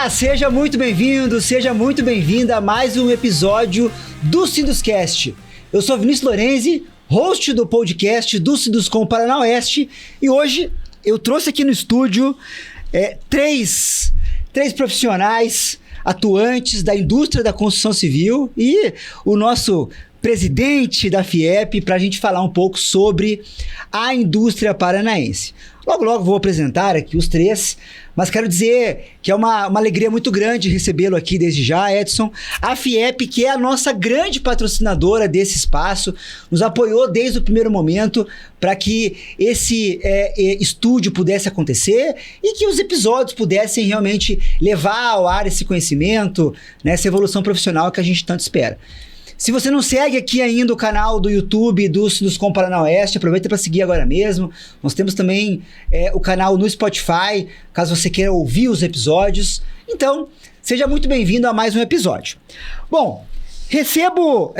Olá, seja muito bem-vindo, seja muito bem-vinda a mais um episódio do Sinduscast. Eu sou Vinícius Lorenzi, host do podcast do Sinduscom Paraná Oeste, e hoje eu trouxe aqui no estúdio três profissionais atuantes da indústria da construção civil e o nosso presidente da FIEP para a gente falar um pouco sobre a indústria paranaense. Logo vou apresentar aqui os três, mas quero dizer que é uma alegria muito grande recebê-lo aqui desde já, Edson. A FIEP, que é a nossa grande patrocinadora desse espaço, nos apoiou desde o primeiro momento para que esse estúdio pudesse acontecer e que os episódios pudessem realmente levar ao ar esse conhecimento, né, essa evolução profissional que a gente tanto espera. Se você não segue aqui ainda o canal do YouTube do Sinduscom Paraná Oeste, aproveita para seguir agora mesmo. Nós temos também o canal no Spotify, caso você queira ouvir os episódios. Então, seja muito bem-vindo a mais um episódio. Bom, recebo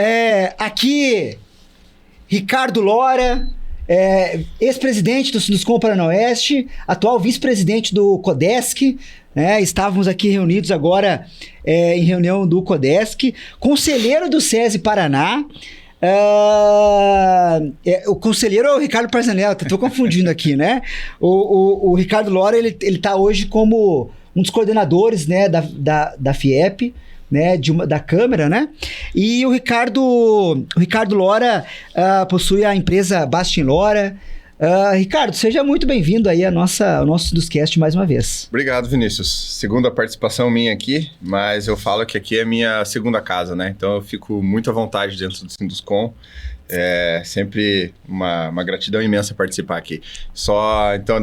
aqui Ricardo Lora, ex-presidente do Sinduscom Paraná Oeste, atual vice-presidente do Codesc, né? Estávamos aqui reunidos agora em reunião do Codesc, conselheiro do SESI Paraná. O conselheiro é o Ricardo Parzanello, estou confundindo aqui, né? O Ricardo Lora, ele está hoje como um dos coordenadores, né, da FIEP, né, da Câmara, né? E o Ricardo Lora possui a empresa Bastin Lora. Ricardo, seja muito bem-vindo aí ao nosso Sinduscast mais uma vez. Obrigado, Vinícius. Segunda participação minha aqui, mas eu falo que aqui é minha segunda casa, né? Então eu fico muito à vontade dentro do Sinduscom. É sempre uma gratidão imensa participar aqui. Então,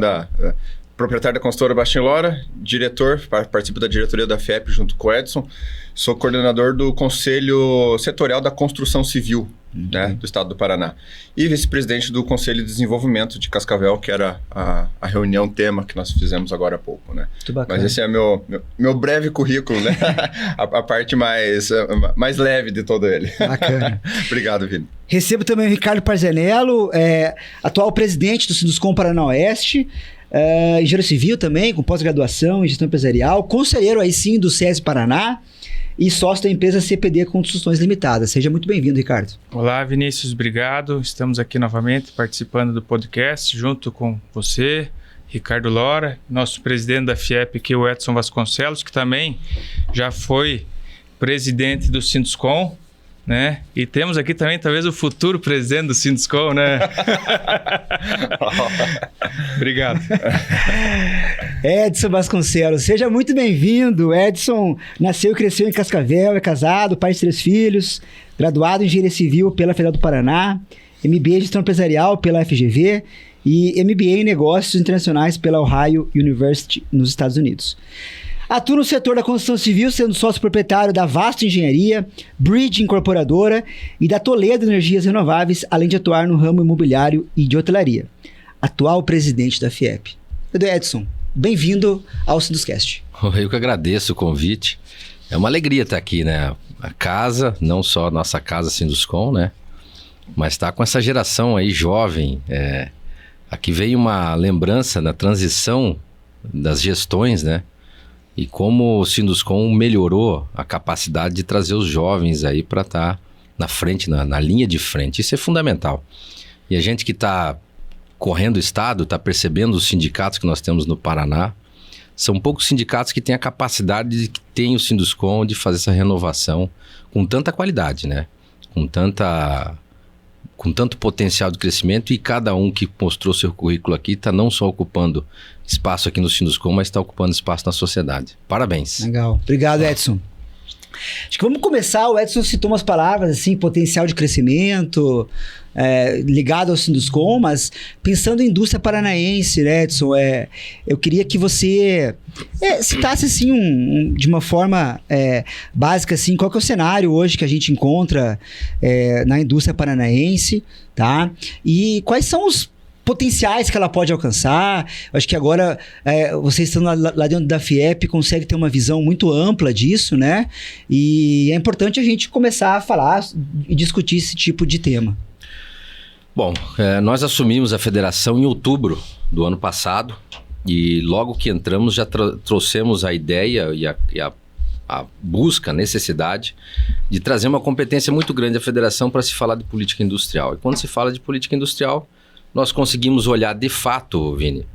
proprietário da consultora Bastin Lora, diretor, participo da diretoria da FIEP junto com o Edson. Sou coordenador do Conselho Setorial da Construção Civil, né, do Estado do Paraná. E vice-presidente do Conselho de Desenvolvimento de Cascavel, que era a reunião tema que nós fizemos agora há pouco, né? Muito bacana. Mas esse é meu breve currículo, né? a parte mais leve de todo ele. Bacana. Obrigado, Vini. Recebo também o Ricardo Parzanello, atual presidente do Sinduscom Paraná Oeste, engenheiro civil também, com pós-graduação em gestão empresarial, conselheiro aí sim do SESI Paraná e sócio da empresa CPD Construções Limitadas. Seja muito bem-vindo, Ricardo. Olá, Vinícius, obrigado. Estamos aqui novamente participando do podcast junto com você, Ricardo Lora, nosso presidente da FIEP, que é o Edson Vasconcelos, que também já foi presidente do Sinduscom, né? E temos aqui também, talvez, o futuro presidente do Sinduscom, né? Obrigado. Edson Vasconcelos, seja muito bem-vindo. Edson nasceu e cresceu em Cascavel, é casado, pai de 3 filhos, graduado em Engenharia Civil pela Federal do Paraná, MBA em Gestão Empresarial pela FGV e MBA em Negócios Internacionais pela Ohio University, nos Estados Unidos. Atua no setor da construção civil, sendo sócio proprietário da Vasto Engenharia, Bridge Incorporadora e da Toledo Energias Renováveis, além de atuar no ramo imobiliário e de hotelaria. Atual presidente da FIEP. Edson, bem-vindo ao Sinduscast. Eu que agradeço o convite. É uma alegria estar aqui, né? A casa, não só a nossa casa Sinduscom, né? Mas estar com essa geração aí jovem. Aqui veio uma lembrança na transição das gestões, né? E como o Sinduscom melhorou a capacidade de trazer os jovens aí para estar na frente, na linha de frente. Isso é fundamental. E a gente que está correndo o Estado, está percebendo os sindicatos que nós temos no Paraná, são poucos sindicatos que têm a capacidade que tem o Sinduscom de fazer essa renovação com tanta qualidade, né? Com tanto potencial de crescimento, e cada um que mostrou seu currículo aqui está não só ocupando espaço aqui no Sinduscom, mas está ocupando espaço na sociedade. Parabéns. Legal. Obrigado, Edson. Acho que vamos começar. O Edson citou umas palavras assim, potencial de crescimento, ligado ao Sinduscom, mas pensando em indústria paranaense, né, Edson, eu queria que você citasse assim, de uma forma básica, assim, qual que é o cenário hoje que a gente encontra na indústria paranaense, tá? E quais são os potenciais que ela pode alcançar. Eu acho que agora vocês estão lá dentro da FIEP, conseguem ter uma visão muito ampla disso, né? E é importante a gente começar a falar e discutir esse tipo de tema. Bom, nós assumimos a federação em outubro do ano passado, E logo que entramos já trouxemos a ideia e a busca, a necessidade de trazer uma competência muito grande à federação para se falar de política industrial. E quando se fala de política industrial, nós conseguimos olhar de fato, Vini,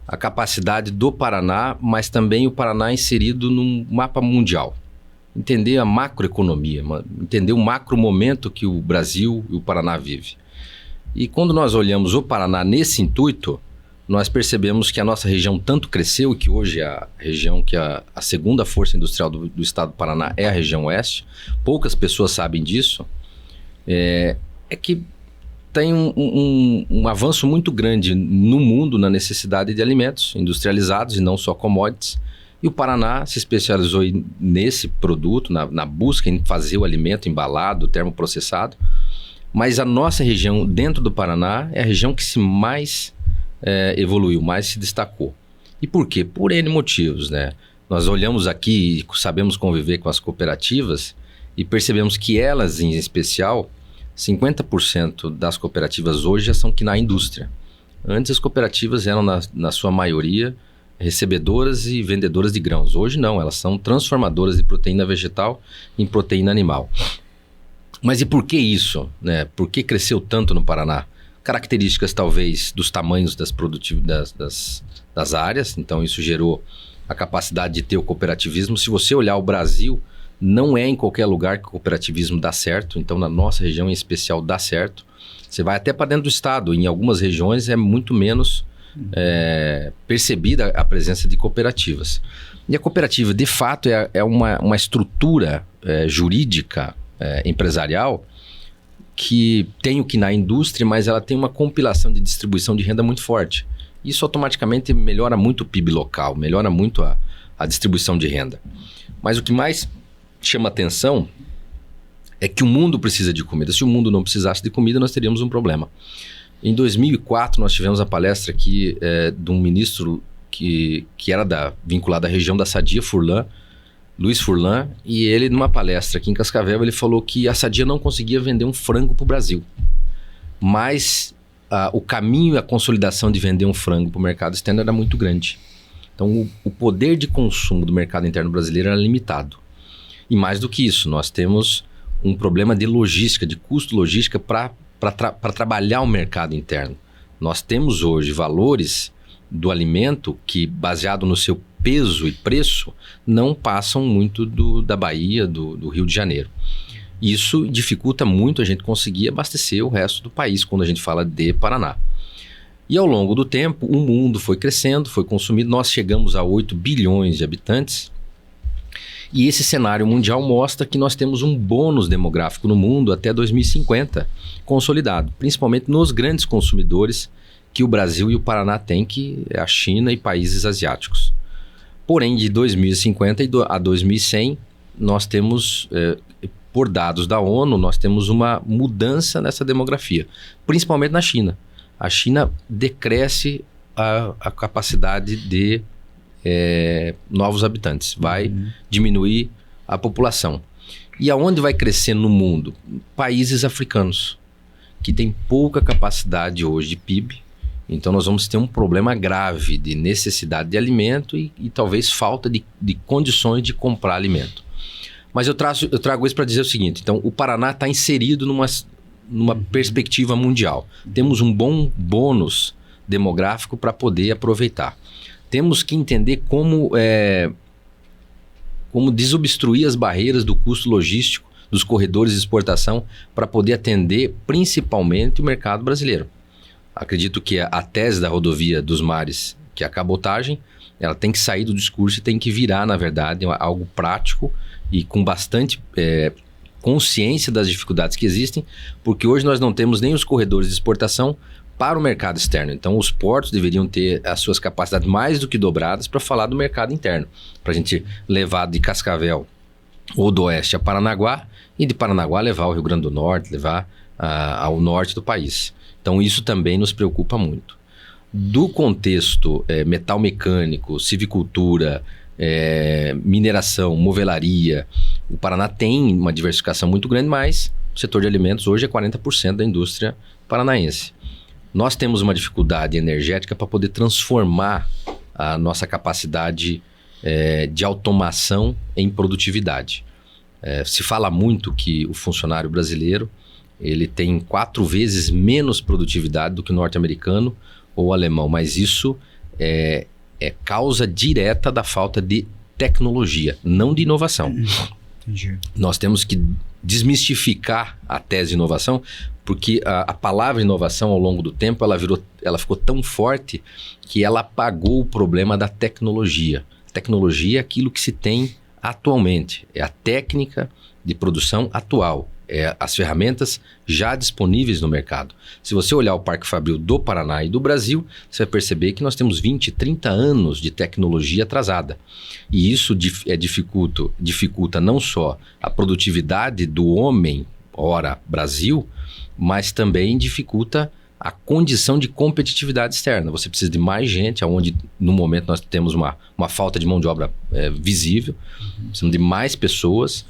a capacidade do Paraná, mas também o Paraná inserido num mapa mundial. Entender a macroeconomia, entender o macro momento que o Brasil e o Paraná vivem. E quando nós olhamos o Paraná nesse intuito, nós percebemos que a nossa região tanto cresceu, que hoje a região que a segunda força industrial do estado do Paraná é a região oeste, poucas pessoas sabem disso, é que tem um avanço muito grande no mundo na necessidade de alimentos industrializados e não só commodities. E o Paraná se especializou nesse produto, na busca em fazer o alimento embalado, termoprocessado. Mas a nossa região dentro do Paraná é a região que se mais evoluiu, mais se destacou. E por quê? Por N motivos, né? Nós olhamos aqui e sabemos conviver com as cooperativas e percebemos que elas, em especial, 50% das cooperativas hoje já são que na indústria. Antes as cooperativas eram, na sua maioria, recebedoras e vendedoras de grãos. Hoje não, elas são transformadoras de proteína vegetal em proteína animal. Mas e por que isso, né? Por que cresceu tanto no Paraná? Características talvez dos tamanhos das áreas, então isso gerou a capacidade de ter o cooperativismo. Se você olhar o Brasil, não é em qualquer lugar que o cooperativismo dá certo, então na nossa região em especial dá certo. Você vai até para dentro do estado, em algumas regiões é muito menos percebida a presença de cooperativas. E a cooperativa, de fato, é uma estrutura jurídica empresarial que tem o que na indústria, mas ela tem uma compilação de distribuição de renda muito forte. Isso automaticamente melhora muito o PIB local, melhora muito a distribuição de renda. Mas o que mais chama atenção é que o mundo precisa de comida. Se o mundo não precisasse de comida, nós teríamos um problema. Em 2004, nós tivemos a palestra aqui de um ministro que era vinculado à região da Sadia, Furlan, Luiz Furlan, e ele, numa palestra aqui em Cascavel, ele falou que a Sadia não conseguia vender um frango para o Brasil. Mas o caminho e a consolidação de vender um frango para o mercado externo era muito grande. Então, o poder de consumo do mercado interno brasileiro era limitado. E mais do que isso, nós temos um problema de logística, de custo logística para trabalhar o mercado interno. Nós temos hoje valores do alimento que, baseado no seu peso e preço, não passam muito da Bahia, do Rio de Janeiro. Isso dificulta muito a gente conseguir abastecer o resto do país quando a gente fala de Paraná. E ao longo do tempo, o mundo foi crescendo, foi consumido, nós chegamos a 8 bilhões de habitantes. E esse cenário mundial mostra que nós temos um bônus demográfico no mundo até 2050 consolidado, principalmente nos grandes consumidores que o Brasil e o Paraná têm, que é a China e países asiáticos. Porém, de 2050 a 2100, nós temos, por dados da ONU, nós temos uma mudança nessa demografia, principalmente na China. A China decresce a capacidade de novos habitantes, vai diminuir a população. E aonde vai crescer no mundo? Países africanos, que têm pouca capacidade hoje de PIB. Então nós vamos ter um problema grave de necessidade de alimento e talvez falta de condições de comprar alimento. Mas eu trago isso para dizer o seguinte: então o Paraná está inserido numa perspectiva mundial. Temos um bom bônus demográfico para poder aproveitar. Temos que entender como desobstruir as barreiras do custo logístico, dos corredores de exportação, para poder atender principalmente o mercado brasileiro. Acredito que a tese da rodovia dos mares, que é a cabotagem, ela tem que sair do discurso e tem que virar, na verdade, algo prático e com bastante consciência das dificuldades que existem, porque hoje nós não temos nem os corredores de exportação para o mercado externo. Então, os portos deveriam ter as suas capacidades mais do que dobradas para falar do mercado interno, para a gente levar de Cascavel ou do Oeste a Paranaguá e de Paranaguá levar ao Rio Grande do Norte, levar ao norte do país. Então, isso também nos preocupa muito. Do contexto metal mecânico, civicultura, mineração, movelaria, o Paraná tem uma diversificação muito grande, mas o setor de alimentos hoje é 40% da indústria paranaense. Nós temos uma dificuldade energética para poder transformar a nossa capacidade de automação em produtividade. Se fala muito que o funcionário brasileiro ele tem 4 vezes menos produtividade do que o norte-americano ou o alemão, mas isso é causa direta da falta de tecnologia, não de inovação. Entendi. Nós temos que desmistificar a tese de inovação, porque a palavra inovação ao longo do tempo ela ficou tão forte que ela apagou o problema da tecnologia. Tecnologia é aquilo que se tem atualmente, é a técnica de produção atual, as ferramentas já disponíveis no mercado. Se você olhar o Parque Fabril do Paraná e do Brasil, você vai perceber que nós temos 20, 30 anos de tecnologia atrasada. E isso dificulta não só a produtividade do homem, ora Brasil, mas também dificulta a condição de competitividade externa. Você precisa de mais gente, onde no momento nós temos uma falta de mão de obra visível, precisamos de mais pessoas.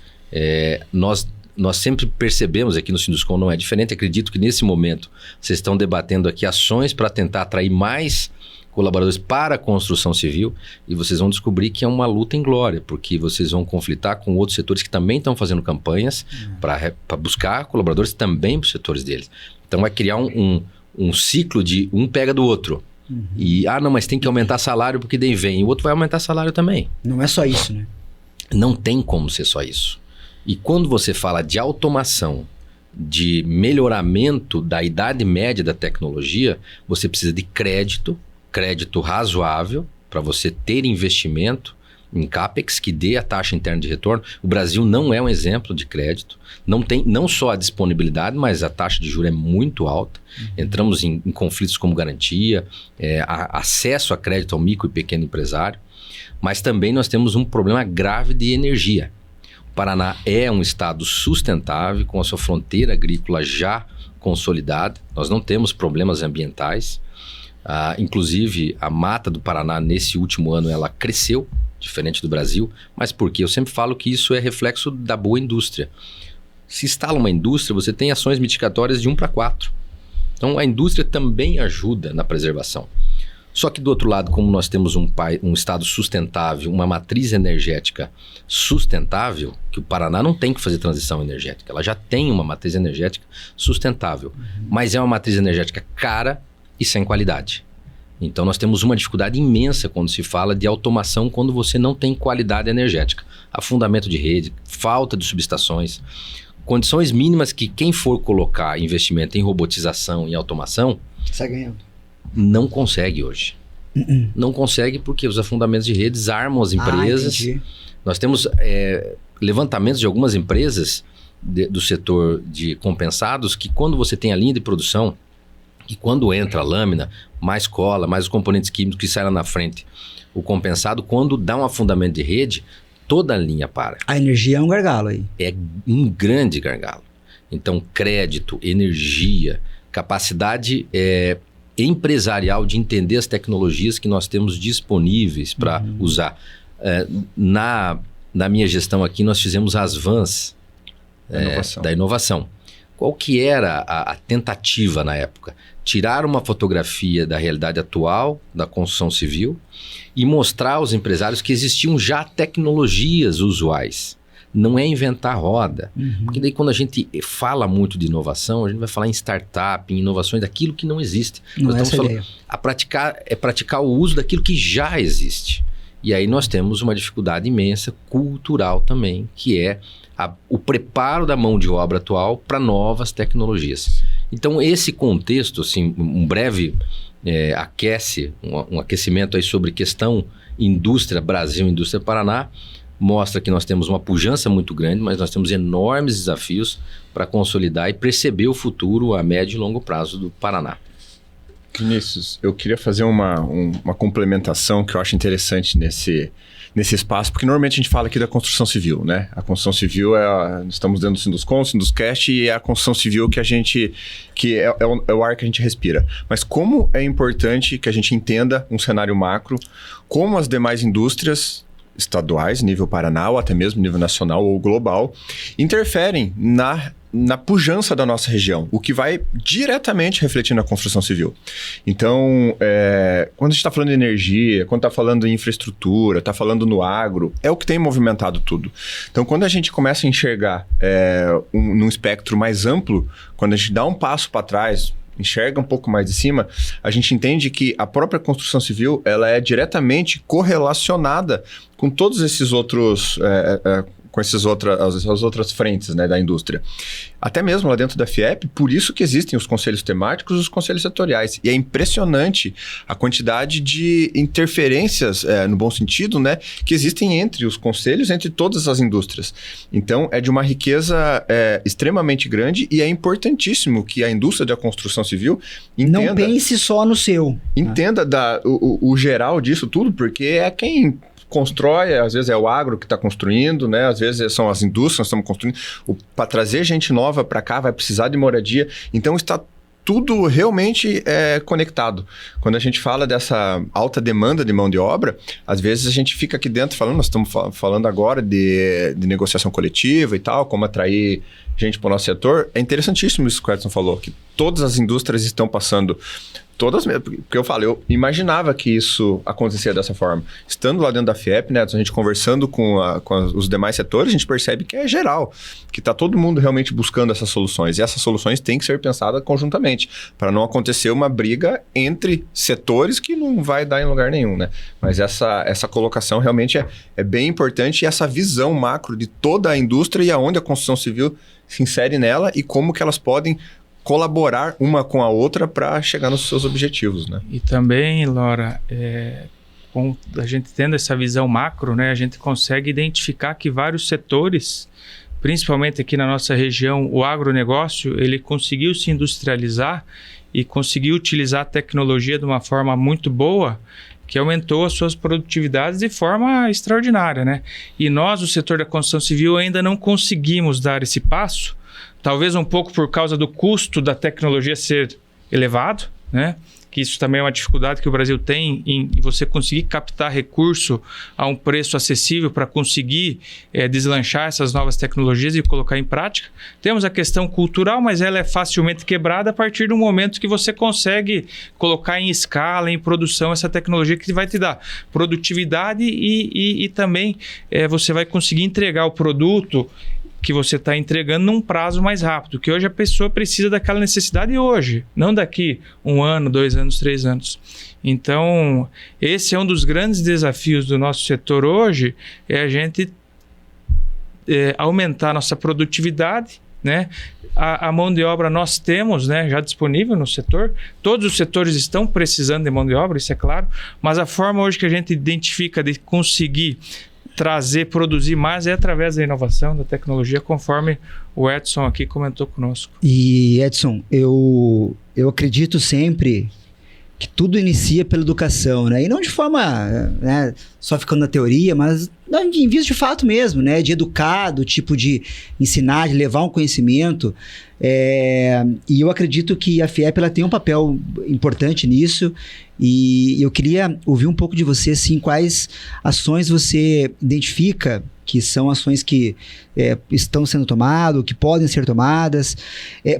Nós sempre percebemos aqui no Sinduscom, não é diferente, acredito que nesse momento vocês estão debatendo aqui ações para tentar atrair mais colaboradores para a construção civil e vocês vão descobrir que é uma luta inglória, porque vocês vão conflitar com outros setores que também estão fazendo campanhas para buscar colaboradores também para os setores deles. Então vai criar um ciclo de um pega do outro. E, não, mas tem que aumentar salário porque daí vem. E o outro vai aumentar salário também. Não é só isso, né? Não tem como ser só isso. E quando você fala de automação, de melhoramento da idade média da tecnologia, você precisa de crédito razoável para você ter investimento em CAPEX que dê a taxa interna de retorno. O Brasil não é um exemplo de crédito. Não tem não só a disponibilidade, mas a taxa de juros é muito alta. Entramos em conflitos como garantia, acesso a crédito ao micro e pequeno empresário. Mas também nós temos um problema grave de energia. O Paraná é um estado sustentável, com a sua fronteira agrícola já consolidada. Nós não temos problemas ambientais. Inclusive, a mata do Paraná, nesse último ano, ela cresceu, diferente do Brasil. Mas por quê? Eu sempre falo que isso é reflexo da boa indústria. Se instala uma indústria, você tem ações mitigatórias de 1 para 4. Então, a indústria também ajuda na preservação. Só que do outro lado, como nós temos um estado sustentável, uma matriz energética sustentável, que o Paraná não tem que fazer transição energética, ela já tem uma matriz energética sustentável, mas é uma matriz energética cara e sem qualidade. Então nós temos uma dificuldade imensa quando se fala de automação, quando você não tem qualidade energética. Afundamento de rede, falta de subestações, condições mínimas que quem for colocar investimento em robotização e automação... Sai ganhando. Não consegue hoje. Não consegue porque os afundamentos de redes armam as empresas. Nós temos levantamentos de algumas empresas do setor de compensados que quando você tem a linha de produção e quando entra a lâmina, mais cola, mais os componentes químicos que saem lá na frente, o compensado, quando dá um afundamento de rede, toda a linha para. A energia é um gargalo aí. É um grande gargalo. Então, crédito, energia, capacidade... empresarial de entender as tecnologias que nós temos disponíveis para usar. Na minha gestão aqui, nós fizemos as vans da inovação. Qual que era a tentativa na época? Tirar uma fotografia da realidade atual da construção civil e mostrar aos empresários que existiam já tecnologias usuais. Não é inventar roda. Porque daí quando a gente fala muito de inovação, a gente vai falar em startup, em inovações daquilo que não existe. Não nós estamos ideia. praticar o uso daquilo que já existe. E aí nós temos uma dificuldade imensa, cultural também, que é o preparo da mão de obra atual para novas tecnologias. Então esse contexto, assim, um breve um aquecimento aí sobre questão indústria Brasil, indústria Paraná, mostra que nós temos uma pujança muito grande, mas nós temos enormes desafios para consolidar e perceber o futuro a médio e longo prazo do Paraná. Vinícius, eu queria fazer uma complementação que eu acho interessante nesse espaço, porque normalmente a gente fala aqui da construção civil, né? A construção civil estamos dentro do Sinduscom, Sinduscast, e é a construção civil que é o ar que a gente respira. Mas como é importante que a gente entenda um cenário macro, como as demais indústrias estaduais, nível Paraná, ou até mesmo nível nacional ou global, interferem na na pujança da nossa região, o que vai diretamente refletir na construção civil. Então, quando a gente está falando de energia, quando está falando em infraestrutura, está falando no agro, é o que tem movimentado tudo. Então, quando a gente começa a enxergar num espectro mais amplo, quando a gente dá um passo para trás, enxerga um pouco mais de cima, a gente entende que a própria construção civil ela é diretamente correlacionada com todos esses outros... com as outras frentes, né, da indústria. Até mesmo lá dentro da FIEP, por isso que existem os conselhos temáticos e os conselhos setoriais. E é impressionante a quantidade de interferências, no bom sentido, né, que existem entre os conselhos, entre todas as indústrias. Então, é de uma riqueza extremamente grande e é importantíssimo que a indústria da construção civil entenda... Não pense só no seu. Entenda o geral disso tudo, porque é quem... constrói, às vezes é o agro que está construindo, né? Às vezes são as indústrias que estamos construindo. Para trazer gente nova para cá, vai precisar de moradia. Então, está tudo realmente conectado. Quando a gente fala dessa alta demanda de mão de obra, às vezes a gente fica aqui dentro falando, nós estamos falando agora de negociação coletiva e tal, como atrair gente para o nosso setor. É interessantíssimo isso que o Edson falou, que todas as indústrias estão passando... Todas mesmo, porque eu falo, eu imaginava que isso acontecia dessa forma. Estando lá dentro da FIEP, né, a gente conversando com os demais setores, a gente percebe que é geral, que está todo mundo realmente buscando essas soluções. E essas soluções têm que ser pensadas conjuntamente, para não acontecer uma briga entre setores que não vai dar em lugar nenhum, né? Mas essa colocação realmente é bem importante, e essa visão macro de toda a indústria e aonde a construção civil se insere nela e como que elas podem colaborar uma com a outra para chegar nos seus objetivos, né? E também, Laura, com a gente tendo essa visão macro, né, a gente consegue identificar que vários setores, principalmente aqui na nossa região, o agronegócio, ele conseguiu se industrializar e conseguiu utilizar a tecnologia de uma forma muito boa, que aumentou as suas produtividades de forma extraordinária, né? E nós, o setor da construção civil, ainda não conseguimos dar esse passo, talvez um pouco por causa do custo da tecnologia ser elevado, né? Que isso também é uma dificuldade que o Brasil tem em você conseguir captar recurso a um preço acessível para conseguir deslanchar essas novas tecnologias e colocar em prática. Temos a questão cultural, mas ela é facilmente quebrada a partir do momento que você consegue colocar em escala, em produção, essa tecnologia que vai te dar produtividade e também você vai conseguir entregar o produto que você está entregando num prazo mais rápido, que hoje a pessoa precisa daquela necessidade hoje, não daqui 1 ano, 2 anos, 3 anos. Então, esse é um dos grandes desafios do nosso setor hoje, é a gente aumentar a nossa produtividade, né? A mão de obra nós temos, né, já disponível no setor, todos os setores estão precisando de mão de obra, isso é claro, mas a forma hoje que a gente identifica de conseguir produzir mais é através da inovação, da tecnologia, conforme o Edson aqui comentou conosco. E Edson, eu acredito sempre que tudo inicia pela educação, né? E não de forma, né, só ficando na teoria, mas em vias de fato mesmo, né? De educar, do tipo de ensinar, de levar um conhecimento. E eu acredito que a FIEP ela tem um papel importante nisso. E eu queria ouvir um pouco de você, assim, quais ações você identifica que são ações que estão sendo tomadas, que podem ser tomadas,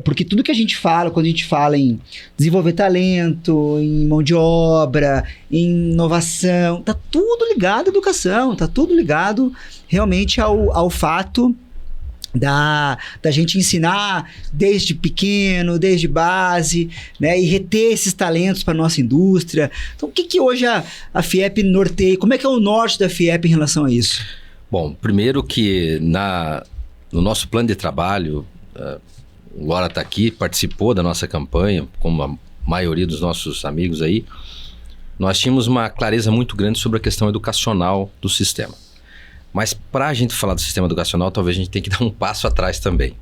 porque tudo que a gente fala, quando a gente fala em desenvolver talento, em mão de obra, em inovação, tá tudo ligado à educação, tá tudo ligado realmente ao fato da gente ensinar desde pequeno, desde base, né, e reter esses talentos para a nossa indústria. Então, o que hoje a FIEP norteia? Como é que é o norte da FIEP em relação a isso? Bom, primeiro que no nosso plano de trabalho, o Laura está aqui, participou da nossa campanha, como a maioria dos nossos amigos aí, nós tínhamos uma clareza muito grande sobre a questão educacional do sistema. Mas para a gente falar do sistema educacional, talvez a gente tenha que dar um passo atrás também.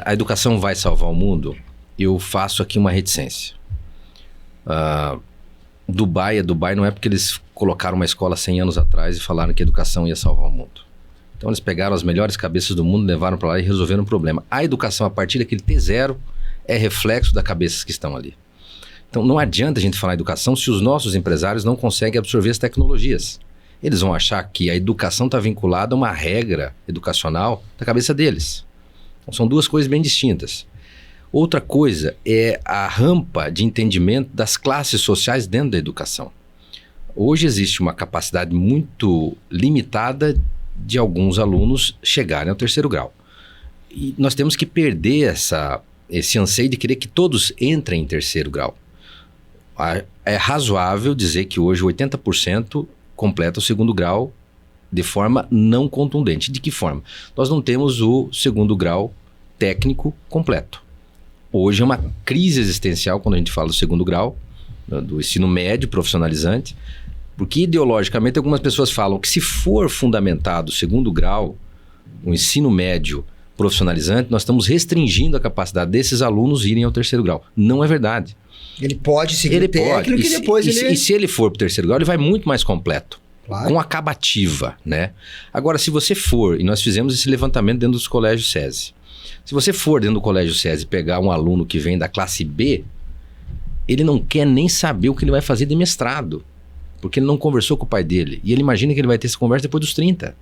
A educação vai salvar o mundo? Eu faço aqui uma reticência. Dubai não é porque eles colocaram uma escola 100 anos atrás e falaram que a educação ia salvar o mundo. Então eles pegaram as melhores cabeças do mundo, levaram para lá e resolveram o problema. A educação a partir daquele T0 é reflexo das cabeças que estão ali. Então não adianta a gente falar educação se os nossos empresários não conseguem absorver as tecnologias. Eles vão achar que a educação está vinculada a uma regra educacional da cabeça deles. Então, são duas coisas bem distintas. Outra coisa é a rampa de entendimento das classes sociais dentro da educação. Hoje existe uma capacidade muito limitada de alguns alunos chegarem ao 3º grau. E nós temos que perder esse anseio de querer que todos entrem em 3º grau. É razoável dizer que hoje 80% completa o 2º grau de forma não contundente. De que forma? Nós não temos o 2º grau técnico completo. Hoje é uma crise existencial quando a gente fala do 2º grau, do ensino médio profissionalizante, porque ideologicamente algumas pessoas falam que se for fundamentado o 2º grau, o ensino médio profissionalizante, nós estamos restringindo a capacidade desses alunos irem ao 3º grau. Não é verdade. Ele pode seguir o técnico e depois ele... E se ele for para o 3º grau, ele vai muito mais completo. Claro. Com acabativa, né? Agora, se você for, e nós fizemos esse levantamento dentro dos colégios SESI, se você for dentro do colégio SESI pegar um aluno que vem da classe B, ele não quer nem saber o que ele vai fazer de mestrado, porque ele não conversou com o pai dele, e ele imagina que ele vai ter essa conversa depois dos 30.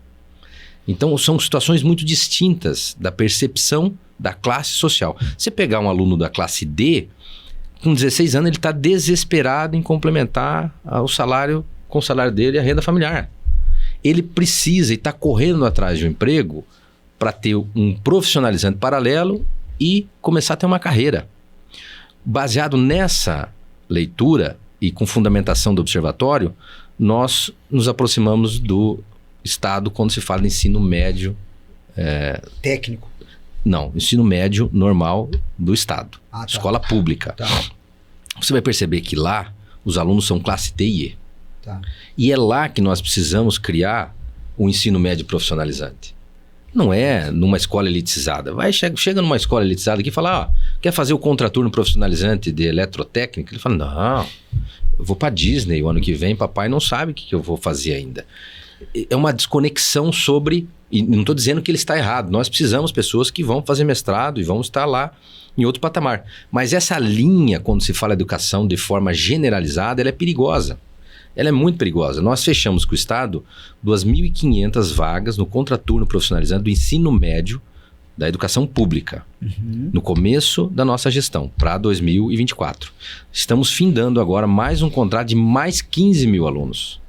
Então, são situações muito distintas da percepção da classe social. Você pegar um aluno da classe D, com 16 anos, ele está desesperado em complementar o salário com o salário dele e a renda familiar. Ele precisa e está correndo atrás de um emprego para ter um profissionalizante paralelo e começar a ter uma carreira. Baseado nessa leitura e com fundamentação do observatório, nós nos aproximamos do Estado quando se fala de ensino médio... Técnico? Não, ensino médio normal do Estado. Tá. Escola pública. Tá. Você vai perceber que lá os alunos são classe D e E. Tá. E é lá que nós precisamos criar o ensino médio profissionalizante. Não é numa escola elitizada. Chega numa escola elitizada aqui e fala, quer fazer o contraturno profissionalizante de eletrotécnica? Ele fala, não, eu vou para Disney o ano que vem, papai não sabe o que eu vou fazer ainda. É uma desconexão sobre... E não estou dizendo que ele está errado. Nós precisamos de pessoas que vão fazer mestrado e vão estar lá em outro patamar. Mas essa linha, quando se fala educação de forma generalizada, ela é perigosa. Ela é muito perigosa. Nós fechamos com o Estado 2.500 vagas no contraturno profissionalizante do ensino médio da educação pública, no começo da nossa gestão, para 2024. Estamos findando agora mais um contrato de mais 15 mil alunos.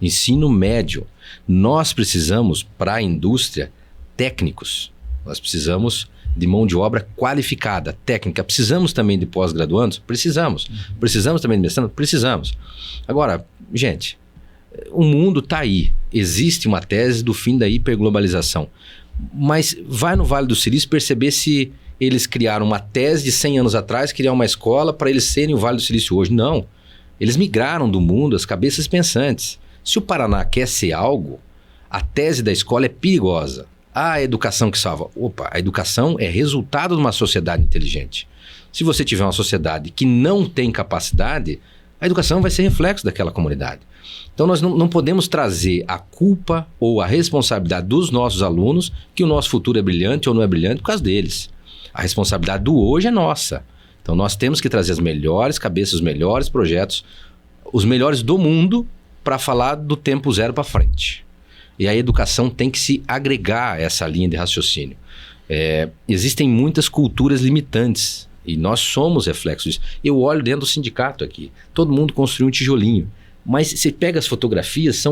Ensino médio. Nós precisamos, para a indústria, técnicos. Nós precisamos de mão de obra qualificada, técnica. Precisamos também de pós-graduandos? Precisamos. Precisamos também de mestrando? Precisamos. Agora, gente, o mundo está aí. Existe uma tese do fim da hiperglobalização. Mas vai no Vale do Silício perceber se eles criaram uma tese de 100 anos atrás, criar uma escola para eles serem o Vale do Silício hoje. Não. Eles migraram do mundo as cabeças pensantes. Se o Paraná quer ser algo, a tese da escola é perigosa. A educação que salva. Opa, a educação é resultado de uma sociedade inteligente. Se você tiver uma sociedade que não tem capacidade, a educação vai ser reflexo daquela comunidade. Então nós não podemos trazer a culpa ou a responsabilidade dos nossos alunos que o nosso futuro é brilhante ou não é brilhante por causa deles. A responsabilidade do hoje é nossa. Então nós temos que trazer as melhores cabeças, os melhores projetos, os melhores do mundo para falar do tempo zero para frente. E a educação tem que se agregar a essa linha de raciocínio. Existem muitas culturas limitantes e nós somos reflexos disso. Eu olho dentro do sindicato aqui, todo mundo construiu um tijolinho, mas você pega as fotografias,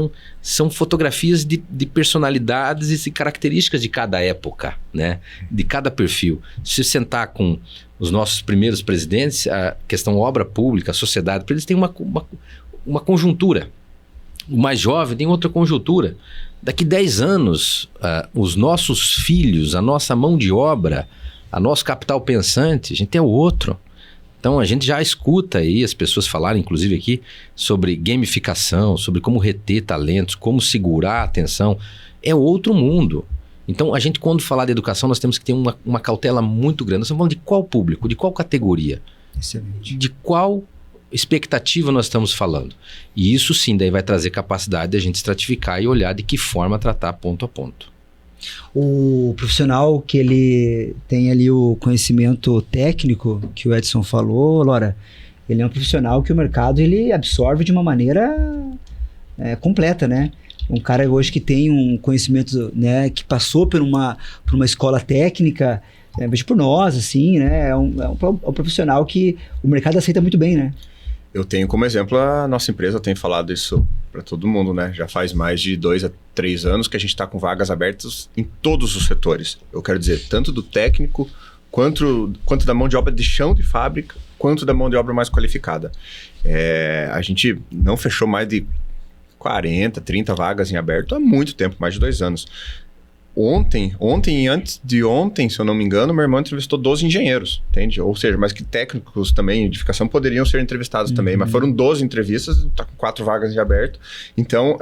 são fotografias de personalidades e características de cada época, né? De cada perfil. Se sentar com os nossos primeiros presidentes, a questão obra pública, a sociedade, eles têm uma conjuntura. O mais jovem tem outra conjuntura. Daqui 10 anos, os nossos filhos, a nossa mão de obra, a nosso capital pensante, a gente é o outro. Então a gente já escuta aí as pessoas falarem, inclusive aqui, sobre gamificação, sobre como reter talentos, como segurar a atenção. É outro mundo. Então a gente, quando falar de educação, nós temos que ter uma cautela muito grande. Nós estamos falando de qual público, de qual categoria, Excelente. de qual expectativa nós estamos falando. E isso sim daí vai trazer capacidade de a gente estratificar e olhar de que forma tratar ponto a ponto. O profissional que ele tem ali o conhecimento técnico que o Edson falou, Lora, ele é um profissional que o mercado ele absorve de uma maneira completa, né? Um cara hoje que tem um conhecimento, né, que passou por uma escola técnica, vejo por nós, assim, né, é um profissional que o mercado aceita muito bem, né? Eu tenho como exemplo a nossa empresa, eu tenho falado isso para todo mundo, né? Já faz mais de 2 a 3 anos que a gente está com vagas abertas em todos os setores. Eu quero dizer, tanto do técnico, quanto da mão de obra de chão de fábrica, quanto da mão de obra mais qualificada. A gente não fechou mais de 40, 30 vagas em aberto há muito tempo, mais de 2 anos. Ontem e antes de ontem, se eu não me engano, meu irmão entrevistou 12 engenheiros, entende? Ou seja, mas que técnicos também de edificação poderiam ser entrevistados também, mas foram 12 entrevistas, tá com 4 vagas em aberto, então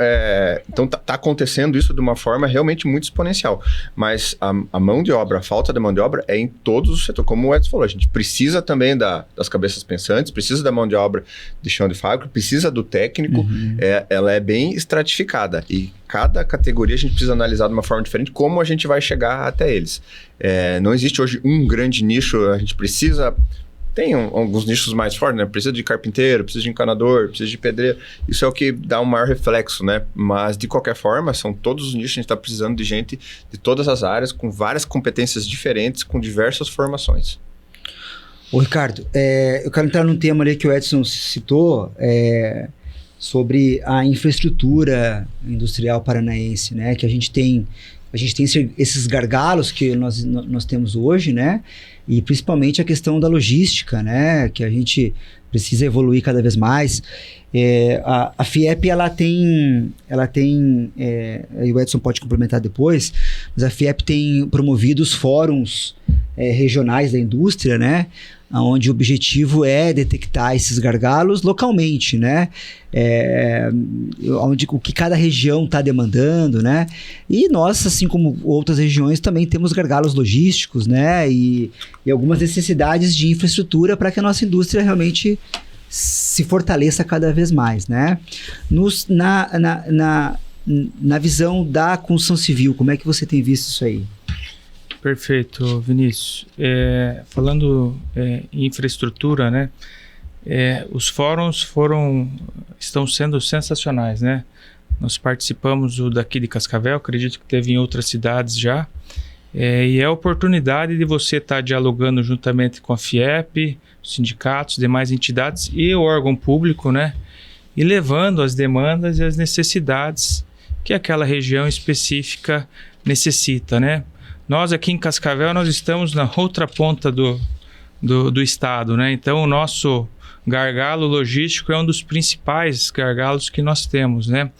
tá acontecendo isso de uma forma realmente muito exponencial, mas a mão de obra, a falta de mão de obra é em todos os setores, como o Edson falou, a gente precisa também das cabeças pensantes, precisa da mão de obra de chão de fábrica, precisa do técnico, ela é bem estratificada, e cada categoria a gente precisa analisar de uma forma diferente como a gente vai chegar até eles. Não existe hoje um grande nicho, a gente precisa... Tem alguns nichos mais fortes, né? Precisa de carpinteiro, precisa de encanador, precisa de pedreiro. Isso é o que dá um maior reflexo, né? Mas, de qualquer forma, são todos os nichos. A gente está precisando de gente de todas as áreas, com várias competências diferentes, com diversas formações. Ô, Ricardo, eu quero entrar num tema ali que o Edson citou, sobre a infraestrutura industrial paranaense, né? Que a gente tem esses gargalos que nós temos hoje, né? E principalmente a questão da logística, né? Que a gente precisa evoluir cada vez mais. A FIEP, ela tem e o Edson pode complementar depois, mas a FIEP tem promovido os fóruns regionais da indústria, né? Onde o objetivo é detectar esses gargalos localmente, né? O que cada região está demandando, né? E nós, assim como outras regiões, também temos gargalos logísticos, né? E algumas necessidades de infraestrutura para que a nossa indústria realmente se fortaleça cada vez mais, né? Na visão da construção civil, como é que você tem visto isso aí? Perfeito, Vinícius. Falando em infraestrutura, né? Os fóruns estão sendo sensacionais, né? Nós participamos daqui de Cascavel, acredito que teve em outras cidades já. E é a oportunidade de você estar dialogando juntamente com a FIEP, os sindicatos, demais entidades e o órgão público, né? E levando as demandas e as necessidades que aquela região específica necessita, né? Nós aqui em Cascavel, nós estamos na outra ponta do estado, né? Então, o nosso gargalo logístico é um dos principais gargalos que nós temos, né?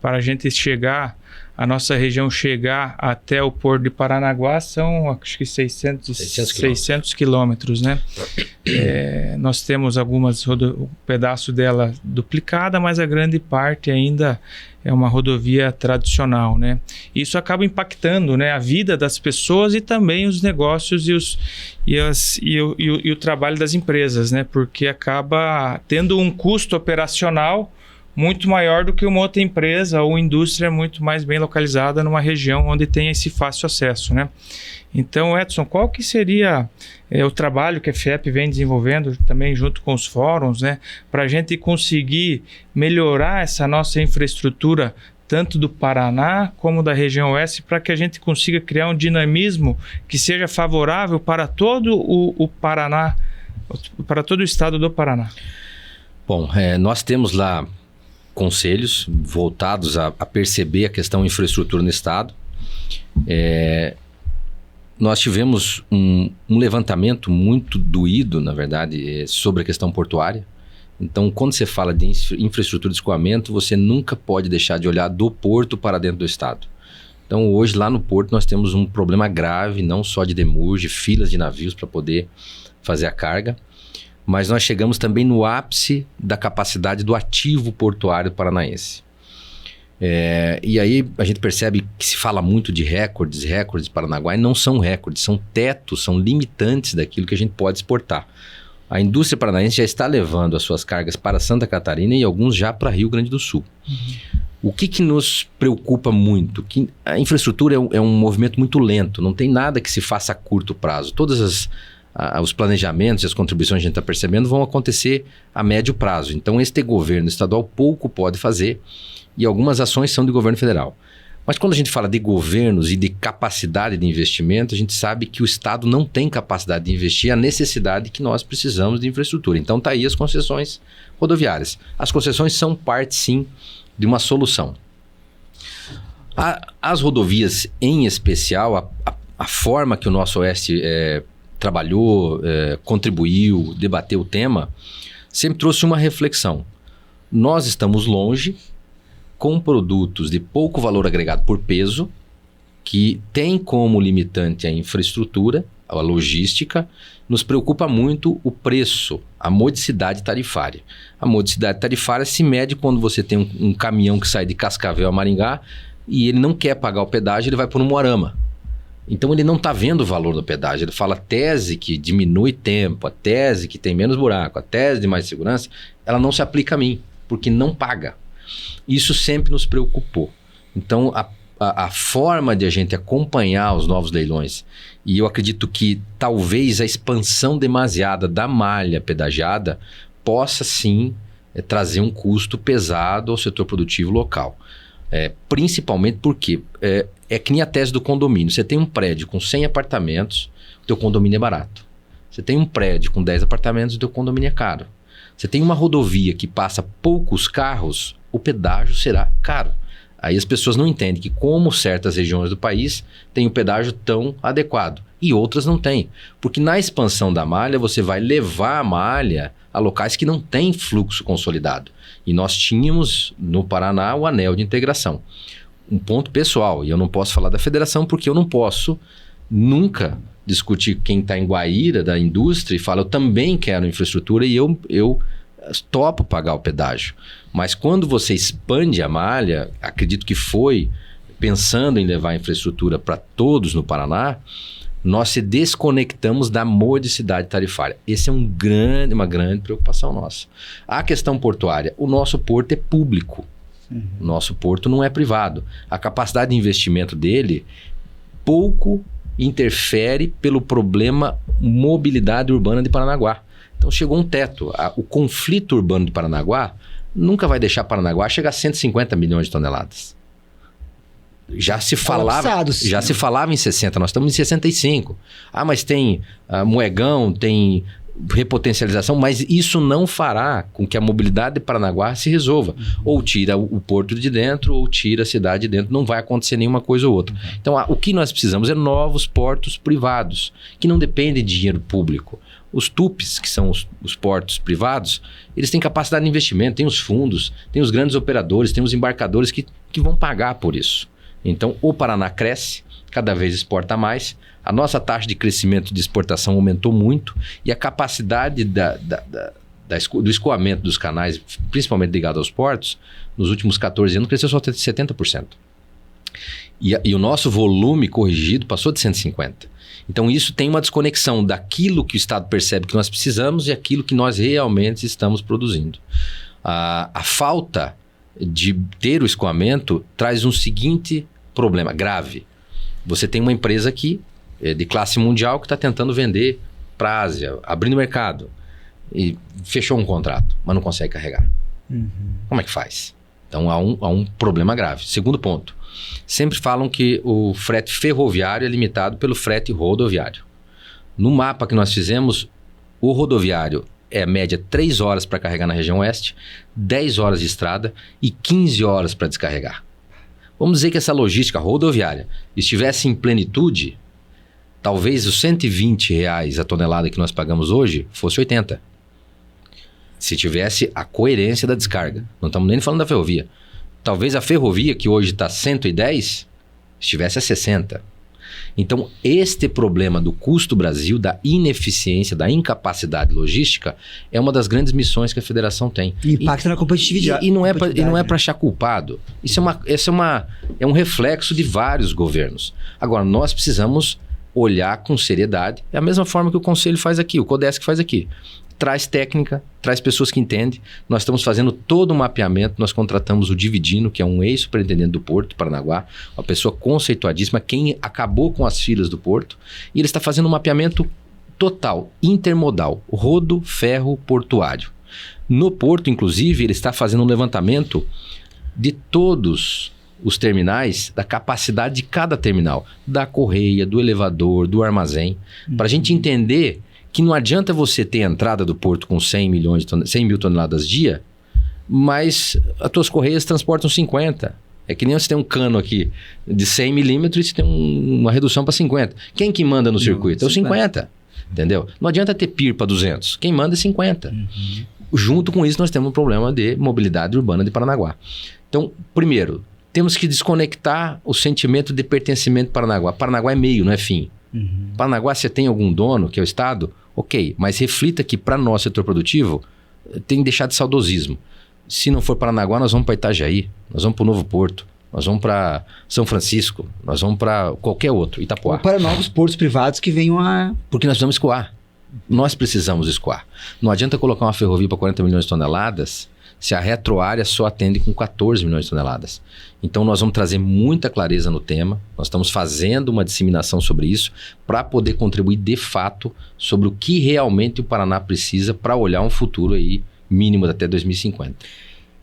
Para a gente chegar, a nossa região chegar até o Porto de Paranaguá são, acho que 600 quilômetros, né? Nós temos um pedaço dela duplicada, mas a grande parte ainda é uma rodovia tradicional, né? Isso acaba impactando, né, a vida das pessoas e também os negócios e o trabalho das empresas, né? Porque acaba tendo um custo operacional muito maior do que uma outra empresa ou indústria muito mais bem localizada numa região onde tem esse fácil acesso, né? Então, Edson, qual que seria o trabalho que a FIEP vem desenvolvendo também junto com os fóruns, né? Para a gente conseguir melhorar essa nossa infraestrutura, tanto do Paraná como da região oeste, para que a gente consiga criar um dinamismo que seja favorável para todo o Paraná, para todo o estado do Paraná? Bom, nós temos lá conselhos voltados a perceber a questão infraestrutura no estado. Nós tivemos um levantamento muito doído, na verdade, sobre a questão portuária. Então, quando você fala de infraestrutura de escoamento, você nunca pode deixar de olhar do porto para dentro do estado. Então, hoje, lá no porto, nós temos um problema grave, não só de demurge, filas de navios para poder fazer a carga, mas nós chegamos também no ápice da capacidade do ativo portuário paranaense. E aí a gente percebe que se fala muito de recordes de Paranaguá, e não são recordes, são tetos, são limitantes daquilo que a gente pode exportar. A indústria paranaense já está levando as suas cargas para Santa Catarina e alguns já para Rio Grande do Sul. O que nos preocupa muito? Que a infraestrutura é um movimento muito lento, não tem nada que se faça a curto prazo. Todos os planejamentos e as contribuições que a gente está percebendo vão acontecer a médio prazo. Então, este governo estadual pouco pode fazer e algumas ações são do governo federal. Mas quando a gente fala de governos e de capacidade de investimento, a gente sabe que o Estado não tem capacidade de investir a necessidade que nós precisamos de infraestrutura. Então tá aí as concessões rodoviárias. As concessões são parte, sim, de uma solução. As rodovias, em especial, a forma que o nosso Oeste trabalhou, contribuiu, debateu o tema, sempre trouxe uma reflexão. Nós estamos longe, com produtos de pouco valor agregado por peso, que tem como limitante a infraestrutura, a logística. Nos preocupa muito o preço, a modicidade tarifária. A modicidade tarifária se mede quando você tem um caminhão que sai de Cascavel a Maringá e ele não quer pagar o pedágio, ele vai por um Moarama. Então ele não está vendo o valor do pedágio. Ele fala a tese que diminui tempo, a tese que tem menos buraco, a tese de mais segurança, ela não se aplica a mim, porque não paga. Isso sempre nos preocupou. Então, a forma de a gente acompanhar os novos leilões, e eu acredito que talvez a expansão demasiada da malha pedagiada possa sim trazer um custo pesado ao setor produtivo local. Principalmente porque é que nem a tese do condomínio. Você tem um prédio com 100 apartamentos, o teu condomínio é barato. Você tem um prédio com 10 apartamentos, o teu condomínio é caro. Você tem uma rodovia que passa poucos carros, o pedágio será caro. Aí as pessoas não entendem que como certas regiões do país têm o pedágio tão adequado e outras não têm. Porque na expansão da malha você vai levar a malha a locais que não têm fluxo consolidado. E nós tínhamos no Paraná o anel de integração. Um ponto pessoal, e eu não posso falar da federação porque eu não posso nunca discutir quem está em Guaíra da indústria e fala eu também quero infraestrutura e eu topo pagar o pedágio. Mas quando você expande a malha, acredito que foi pensando em levar a infraestrutura para todos no Paraná, nós se desconectamos da modicidade tarifária. Essa é uma grande preocupação nossa. A questão portuária, o nosso porto é público. O nosso porto não é privado. A capacidade de investimento dele pouco interfere pelo problema mobilidade urbana de Paranaguá. Então chegou um teto. O conflito urbano de Paranaguá nunca vai deixar Paranaguá chegar a 150 milhões de toneladas. Já se falava em 60, nós estamos em 65. Mas tem Moegão, tem repotencialização, mas isso não fará com que a mobilidade de Paranaguá se resolva. Ou tira o porto de dentro, ou tira a cidade de dentro, não vai acontecer nenhuma coisa ou outra. Então o que nós precisamos é novos portos privados, que não dependem de dinheiro público. Os TUPs, que são os portos privados, eles têm capacidade de investimento, tem os fundos, tem os grandes operadores, tem os embarcadores que vão pagar por isso. Então o Paraná cresce, cada vez exporta mais, a nossa taxa de crescimento de exportação aumentou muito e a capacidade do escoamento dos canais, principalmente ligado aos portos, nos últimos 14 anos cresceu só 70%. E o nosso volume corrigido passou de 150%. Então isso tem uma desconexão daquilo que o Estado percebe que nós precisamos e aquilo que nós realmente estamos produzindo. A falta de ter o escoamento traz um seguinte problema grave. Você tem uma empresa aqui de classe mundial que está tentando vender para a Ásia, abrindo mercado e fechou um contrato, mas não consegue carregar. Como é que faz? Então há um problema grave. Segundo ponto, sempre falam que o frete ferroviário é limitado pelo frete rodoviário. No mapa que nós fizemos, o rodoviário é a média 3 horas para carregar na região oeste, 10 horas de estrada e 15 horas para descarregar. Vamos dizer que essa logística rodoviária estivesse em plenitude, talvez os R$120 a tonelada que nós pagamos hoje fosse 80. Se tivesse a coerência da descarga. Não estamos nem falando da ferrovia. Talvez a ferrovia, que hoje está 110, estivesse a 60. Então, este problema do custo Brasil, da ineficiência, da incapacidade logística, é uma das grandes missões que a federação tem. E impacta na competitividade. E não é para achar culpado. Isso é um reflexo de vários governos. Agora, nós precisamos olhar com seriedade. É a mesma forma que o Conselho faz aqui, o CODESC faz aqui. Traz técnica, traz pessoas que entendem. Nós estamos fazendo todo um mapeamento. Nós contratamos o Dividino, que é um ex-superintendente do Porto, Paranaguá, uma pessoa conceituadíssima, quem acabou com as filas do Porto. E ele está fazendo um mapeamento total, intermodal, rodo, ferro, portuário. No Porto, inclusive, ele está fazendo um levantamento de todos os terminais, da capacidade de cada terminal, da correia, do elevador, do armazém, para a gente entender que não adianta você ter a entrada do porto com 100 mil toneladas dia, mas as tuas correias transportam 50. É que nem você tem um cano aqui de 100 milímetros e você tem uma redução para 50. Quem que manda no circuito? É o 50. Entendeu? Não adianta ter PIR para 200. Quem manda é 50. Junto com isso, nós temos um problema de mobilidade urbana de Paranaguá. Então, primeiro, temos que desconectar o sentimento de pertencimento para Paranaguá. Paranaguá é meio, não é fim. Paranaguá, você tem algum dono, que é o Estado, ok. Mas reflita que para nós, setor produtivo, tem que deixar de saudosismo. Se não for Paranaguá, nós vamos para Itajaí, nós vamos para o Novo Porto, nós vamos para São Francisco, nós vamos para qualquer outro, Itapoá. Ou para novos portos privados que venham a... Porque nós precisamos escoar. Nós precisamos escoar. Não adianta colocar uma ferrovia para 40 milhões de toneladas se a retroárea só atende com 14 milhões de toneladas. Então nós vamos trazer muita clareza no tema, nós estamos fazendo uma disseminação sobre isso para poder contribuir de fato sobre o que realmente o Paraná precisa para olhar um futuro aí mínimo até 2050.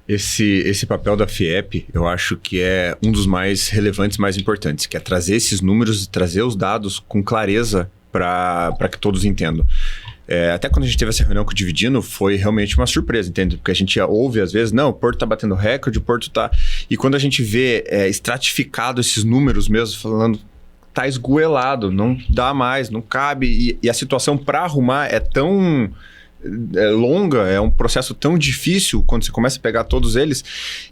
Esse papel da FIEP, eu acho que é um dos mais relevantes, mais importantes, que é trazer esses números e trazer os dados com clareza para que todos entendam. Até quando a gente teve essa reunião com o Dividindo, foi realmente uma surpresa, entende? Porque a gente ouve às vezes, não, o Porto tá batendo recorde, o Porto tá... E quando a gente vê estratificado esses números mesmo, falando, tá esgoelado, não dá mais, não cabe, e a situação para arrumar é tão... longa, é um processo tão difícil quando você começa a pegar todos eles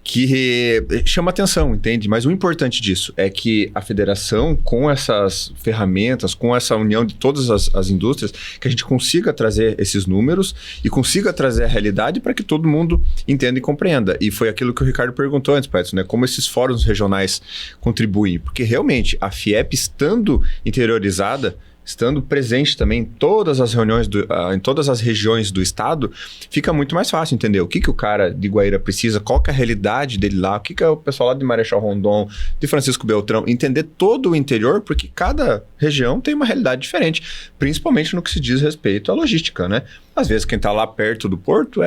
que chama atenção, entende? Mas o importante disso é que a federação, com essas ferramentas, com essa união de todas as indústrias, que a gente consiga trazer esses números e consiga trazer a realidade para que todo mundo entenda e compreenda. E foi aquilo que o Ricardo perguntou antes, Edson, né? Como esses fóruns regionais contribuem. Porque realmente a FIEP, estando interiorizada, estando presente também em todas as reuniões, em todas as regiões do estado, fica muito mais fácil entender o que o cara de Guaíra precisa, qual que é a realidade dele lá, o que é o pessoal lá de Marechal Rondon, de Francisco Beltrão, entender todo o interior, porque cada região tem uma realidade diferente, principalmente no que se diz respeito à logística, né? Às vezes quem está lá perto do porto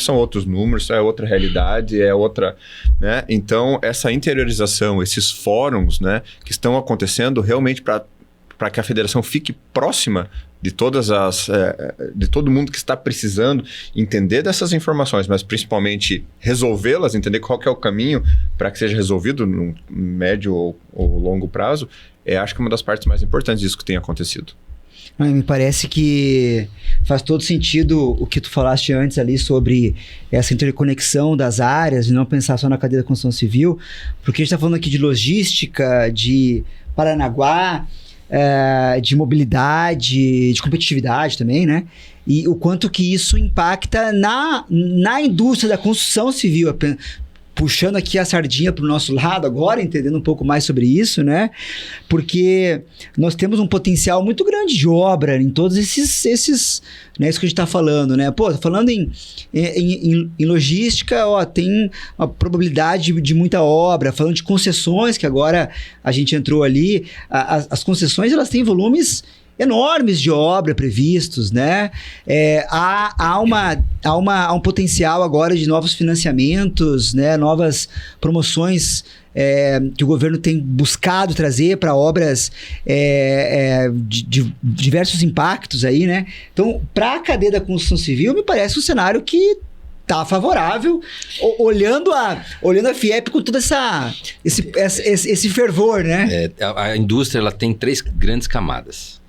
são outros números, é outra realidade, é outra, né? Então, essa interiorização, esses fóruns, né, que estão acontecendo realmente para que a federação fique próxima de de todo mundo que está precisando entender dessas informações, mas principalmente resolvê-las, entender qual que é o caminho para que seja resolvido no médio ou longo prazo, acho que é uma das partes mais importantes disso que tem acontecido. Me parece que faz todo sentido o que tu falaste antes ali sobre essa interconexão das áreas, de não pensar só na cadeia da construção civil, porque a gente está falando aqui de logística, de Paranaguá, de mobilidade, de competitividade também, né? E o quanto que isso impacta na indústria da construção civil, puxando aqui a sardinha para o nosso lado agora, entendendo um pouco mais sobre isso, né? Porque nós temos um potencial muito grande de obra em todos esses né? Isso que a gente está falando, né? Pô, falando em logística, tem uma probabilidade de muita obra. Falando de concessões, que agora a gente entrou ali, as concessões, elas têm volumes enormes de obra previstos, né? Há um potencial agora de novos financiamentos, né? Novas promoções que o governo tem buscado trazer para obras de diversos impactos aí, né? Então, para a cadeia da construção civil, me parece um cenário que tá favorável, olhando a FIEP com todo esse fervor, né? A indústria, ela tem 3 grandes camadas.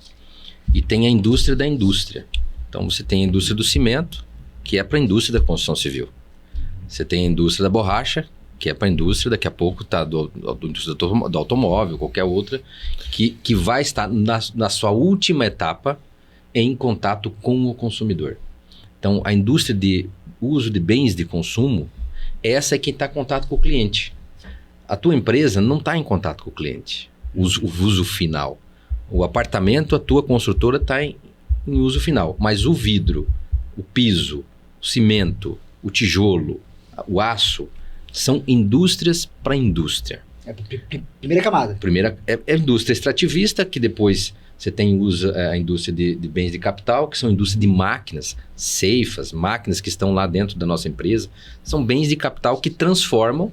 E tem a indústria da indústria. Então, você tem a indústria do cimento, que é para a indústria da construção civil. Você tem a indústria da borracha, que é para a indústria, daqui a pouco, do automóvel, qualquer outra, que vai estar na sua última etapa em contato com o consumidor. Então, a indústria de uso de bens de consumo, essa é quem está em contato com o cliente. A tua empresa não está em contato com o cliente, o uso final. O apartamento, a tua construtora está em uso final, mas o vidro, o piso, o cimento, o tijolo, o aço, são indústrias para indústria. Primeira camada. Primeira é a indústria extrativista, que depois você tem a indústria de bens de capital, que são indústria de máquinas, ceifas, máquinas que estão lá dentro da nossa empresa. São bens de capital que transformam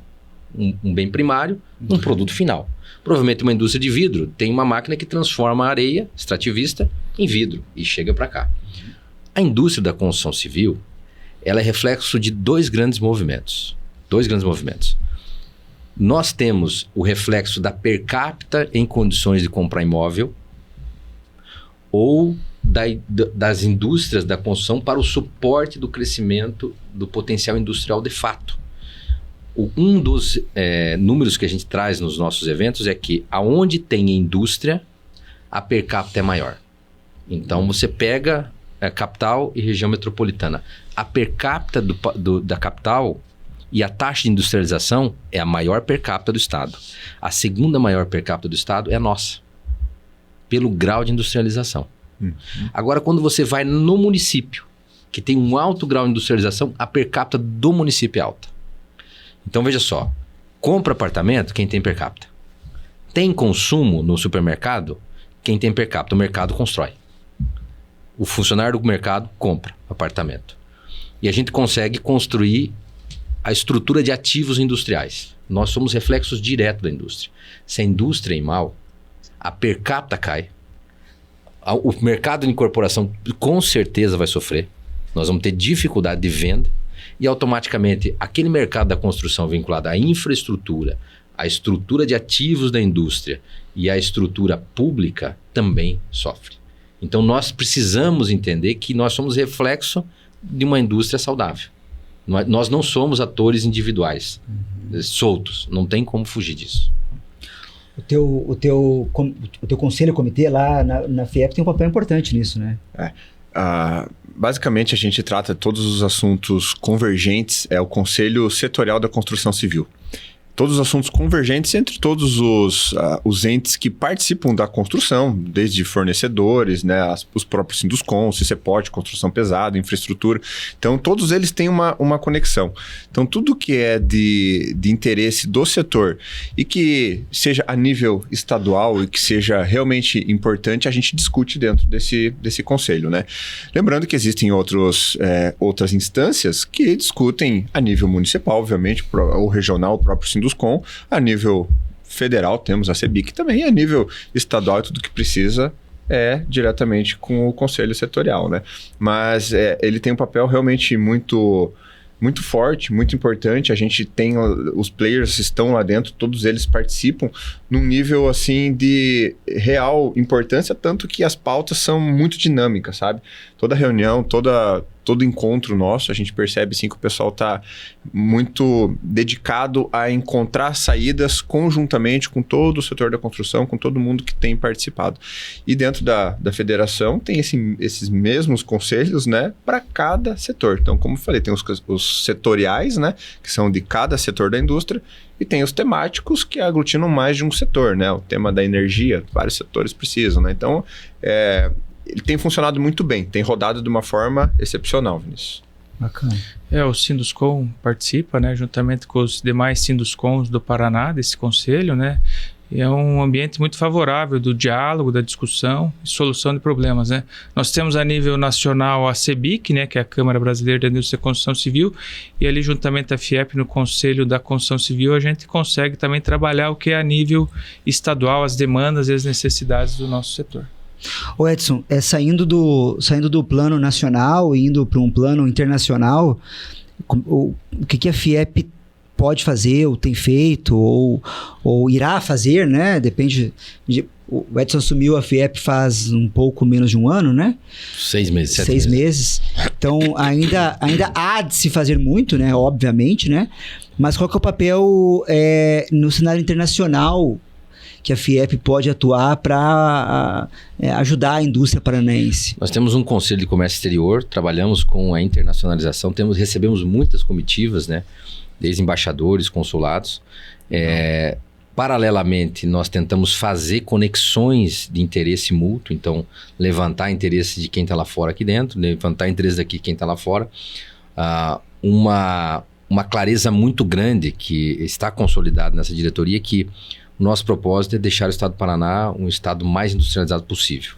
um bem primário num produto final. Provavelmente uma indústria de vidro tem uma máquina que transforma a areia extrativista em vidro e chega para cá. A indústria da construção civil, ela é reflexo de dois grandes movimentos. Nós temos o reflexo da per capita em condições de comprar imóvel ou das indústrias da construção para o suporte do crescimento do potencial industrial de fato. Um dos números que a gente traz nos nossos eventos é que aonde tem indústria, a per capita é maior. Então você pega capital e região metropolitana. A per capita da capital e a taxa de industrialização é a maior per capita do estado. A segunda maior per capita do estado é a nossa, pelo grau de industrialização. Agora, quando você vai no município, que tem um alto grau de industrialização, a per capita do município é alta. Então, veja só, compra apartamento quem tem per capita. Tem consumo no supermercado quem tem per capita. O mercado constrói. O funcionário do mercado compra apartamento. E a gente consegue construir a estrutura de ativos industriais. Nós somos reflexos diretos da indústria. Se a indústria é mal, a per capita cai. O mercado de incorporação com certeza vai sofrer. Nós vamos ter dificuldade de venda. E automaticamente aquele mercado da construção vinculado à infraestrutura, à estrutura de ativos da indústria e à estrutura pública também sofre. Então nós precisamos entender que nós somos reflexo de uma indústria saudável. Nós não somos atores individuais, soltos, não tem como fugir disso. O teu conselho, comitê lá na FIEP tem um papel importante nisso, né? Basicamente, a gente trata todos os assuntos convergentes, é o Conselho Setorial da Construção Civil. Todos os assuntos convergentes entre todos os entes que participam da construção, desde fornecedores, né, os próprios Sinduscon, CCPOT, construção pesada, infraestrutura. Então, todos eles têm uma conexão. Então, tudo que é de interesse do setor e que seja a nível estadual e que seja realmente importante, a gente discute dentro desse conselho, né? Lembrando que existem outras instâncias que discutem a nível municipal, obviamente, ou regional, o próprio Sinduscon. A nível federal temos a CEBIC também, a nível estadual tudo que precisa é diretamente com o conselho setorial, né? Mas ele tem um papel realmente muito forte, muito importante. A gente tem, os players estão lá dentro, todos eles participam num nível assim de real importância, tanto que as pautas são muito dinâmicas, sabe? Toda reunião, todo encontro nosso, a gente percebe sim que o pessoal está muito dedicado a encontrar saídas conjuntamente com todo o setor da construção, com todo mundo que tem participado. E dentro da federação tem esses mesmos conselhos, né, para cada setor. Então, como eu falei, tem os setoriais, né, que são de cada setor da indústria, e tem os temáticos que aglutinam mais de um setor, né? O tema da energia, vários setores precisam, né? Então, ele tem funcionado muito bem, tem rodado de uma forma excepcional, Vinícius. Bacana. O Sinduscon participa, né, juntamente com os demais Sinduscons do Paraná, desse conselho, né? E é um ambiente muito favorável do diálogo, da discussão e solução de problemas, né? Nós temos a nível nacional a CEBIC, né, que é a Câmara Brasileira da Indústria da Construção Civil, e ali juntamente a FIEP no Conselho da Construção Civil a gente consegue também trabalhar o que é a nível estadual, as demandas e as necessidades do nosso setor. Ô Edson, saindo do plano nacional e indo para um plano internacional, o que a FIEP pode fazer, ou tem feito, ou irá fazer, né? Depende. O Edson assumiu a FIEP faz um pouco menos de um ano, né? 6 meses, 7 6 meses. Então, ainda há de se fazer muito, né? Obviamente, né? Mas qual que é o papel no cenário internacional que a FIEP pode atuar para ajudar a indústria paranaense? Nós temos um Conselho de Comércio Exterior, trabalhamos com a internacionalização, recebemos muitas comitivas, né? Desde embaixadores, consulados. Paralelamente, nós tentamos fazer conexões de interesse mútuo, então levantar interesse de quem está lá fora aqui dentro, levantar interesse daqui de quem está lá fora. Uma clareza muito grande que está consolidada nessa diretoria, que o nosso propósito é deixar o estado do Paraná um estado mais industrializado possível.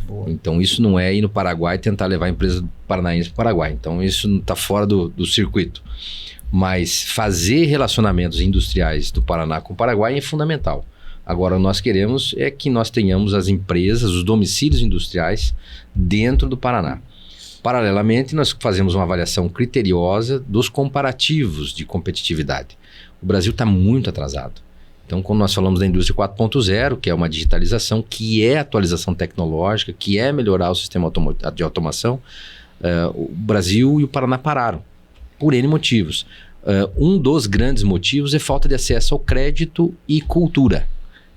Boa. Então isso não é ir no Paraguai e tentar levar a empresa paranaense para o Paraguai. Então isso está fora do circuito. Mas fazer relacionamentos industriais do Paraná com o Paraguai é fundamental. Agora, nós queremos é que nós tenhamos as empresas, os domicílios industriais dentro do Paraná. Paralelamente, nós fazemos uma avaliação criteriosa dos comparativos de competitividade. O Brasil está muito atrasado. Então, quando nós falamos da indústria 4.0, que é uma digitalização, que é atualização tecnológica, que é melhorar o sistema de automação, o Brasil e o Paraná pararam, por N motivos. Um dos grandes motivos é falta de acesso ao crédito e cultura.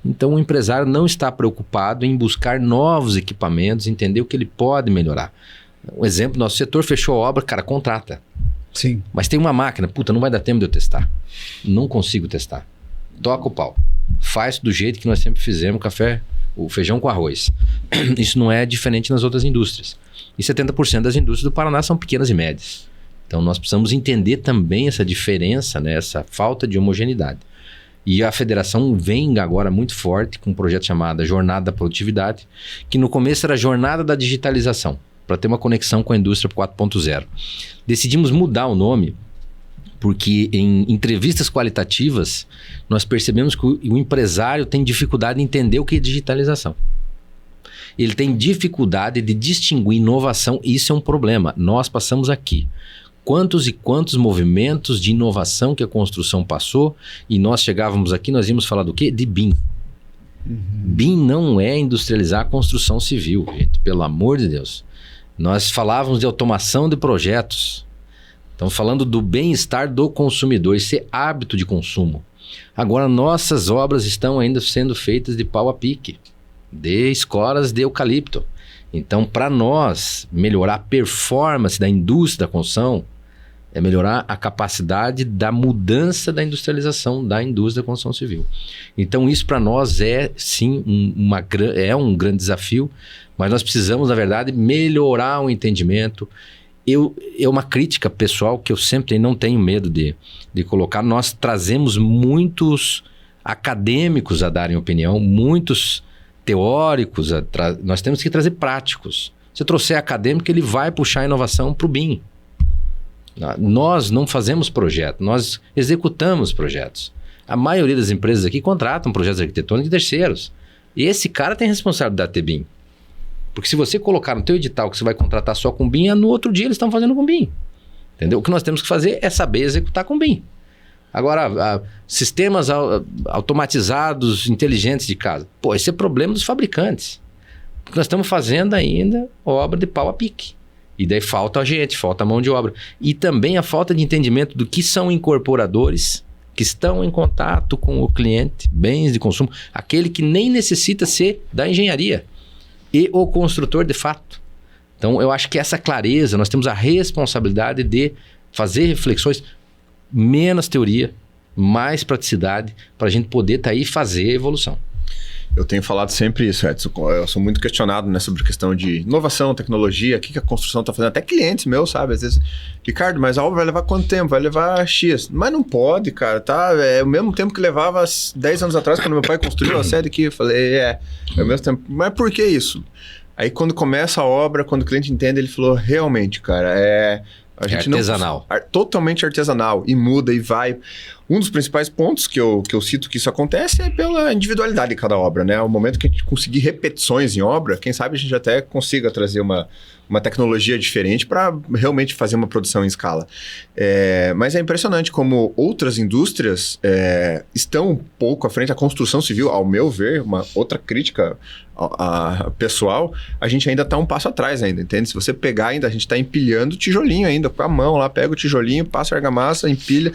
Então, o empresário não está preocupado em buscar novos equipamentos, entender o que ele pode melhorar. Um exemplo, nosso setor fechou a obra, cara, contrata. Sim. Mas tem uma máquina, não vai dar tempo de eu testar. Não consigo testar. Toca o pau. Faz do jeito que nós sempre fizemos, o feijão com arroz. Isso não é diferente nas outras indústrias. E 70% das indústrias do Paraná são pequenas e médias. Então nós precisamos entender também essa diferença, né, essa falta de homogeneidade. E a federação vem agora muito forte com um projeto chamado Jornada da Produtividade, que no começo era a Jornada da Digitalização, para ter uma conexão com a indústria 4.0. Decidimos mudar o nome porque em entrevistas qualitativas nós percebemos que o empresário tem dificuldade em entender o que é digitalização. Ele tem dificuldade de distinguir inovação, e isso é um problema. Nós passamos aqui quantos e quantos movimentos de inovação que a construção passou, e nós chegávamos aqui, nós íamos falar do quê? De BIM. BIM não é industrializar a construção civil, gente, pelo amor de Deus. Nós falávamos de automação de projetos. Estamos falando do bem-estar do consumidor, esse hábito de consumo. Agora, nossas obras estão ainda sendo feitas de pau a pique, de escoras de eucalipto. Então, para nós melhorar a performance da indústria da construção, é melhorar a capacidade da mudança da industrialização da indústria da construção civil. Então, isso para nós é, sim, um grande desafio, mas nós precisamos, na verdade, melhorar o entendimento. É uma crítica pessoal que eu sempre não tenho medo de colocar. Nós trazemos muitos acadêmicos a darem opinião, muitos teóricos, nós temos que trazer práticos. Se trouxer acadêmico, ele vai puxar a inovação para o BIM. Nós não fazemos projeto, nós executamos projetos. A maioria das empresas aqui contratam projetos arquitetônicos de terceiros. E esse cara tem responsabilidade de ter BIM. Porque se você colocar no teu edital que você vai contratar só com BIM, no outro dia eles estão fazendo com BIM. Entendeu? O que nós temos que fazer é saber executar com BIM. Agora, sistemas automatizados, inteligentes de casa. Esse é problema dos fabricantes. Porque nós estamos fazendo ainda obra de pau a pique. E daí falta a gente, falta a mão de obra. E também a falta de entendimento do que são incorporadores que estão em contato com o cliente, bens de consumo, aquele que nem necessita ser da engenharia. E o construtor de fato. Então, eu acho que essa clareza, nós temos a responsabilidade de fazer reflexões, menos teoria, mais praticidade, para a gente poder estar aí e fazer a evolução. Eu tenho falado sempre isso, Edson. Eu sou muito questionado, né, sobre a questão de inovação, tecnologia, o que a construção está fazendo. Até clientes meus, sabe? Às vezes, Ricardo, mas a obra vai levar quanto tempo? Vai levar X. Mas não pode, cara, tá? É o mesmo tempo que levava 10 anos atrás, quando meu pai construiu a sede aqui. Eu falei, é o mesmo tempo. Mas por que isso? Aí quando começa a obra, quando o cliente entende, ele falou, realmente, cara, a gente artesanal. Totalmente artesanal. E muda e vai. Um dos principais pontos que eu cito que isso acontece é pela individualidade de cada obra, né? O momento que a gente conseguir repetições em obra, quem sabe a gente até consiga trazer uma tecnologia diferente para realmente fazer uma produção em escala. Mas é impressionante como outras indústrias estão um pouco à frente. A construção civil, ao meu ver, uma outra crítica pessoal, a gente ainda está um passo atrás ainda, entende? Se você pegar ainda, a gente está empilhando tijolinho ainda, com a mão lá, pega o tijolinho, passa a argamassa, empilha,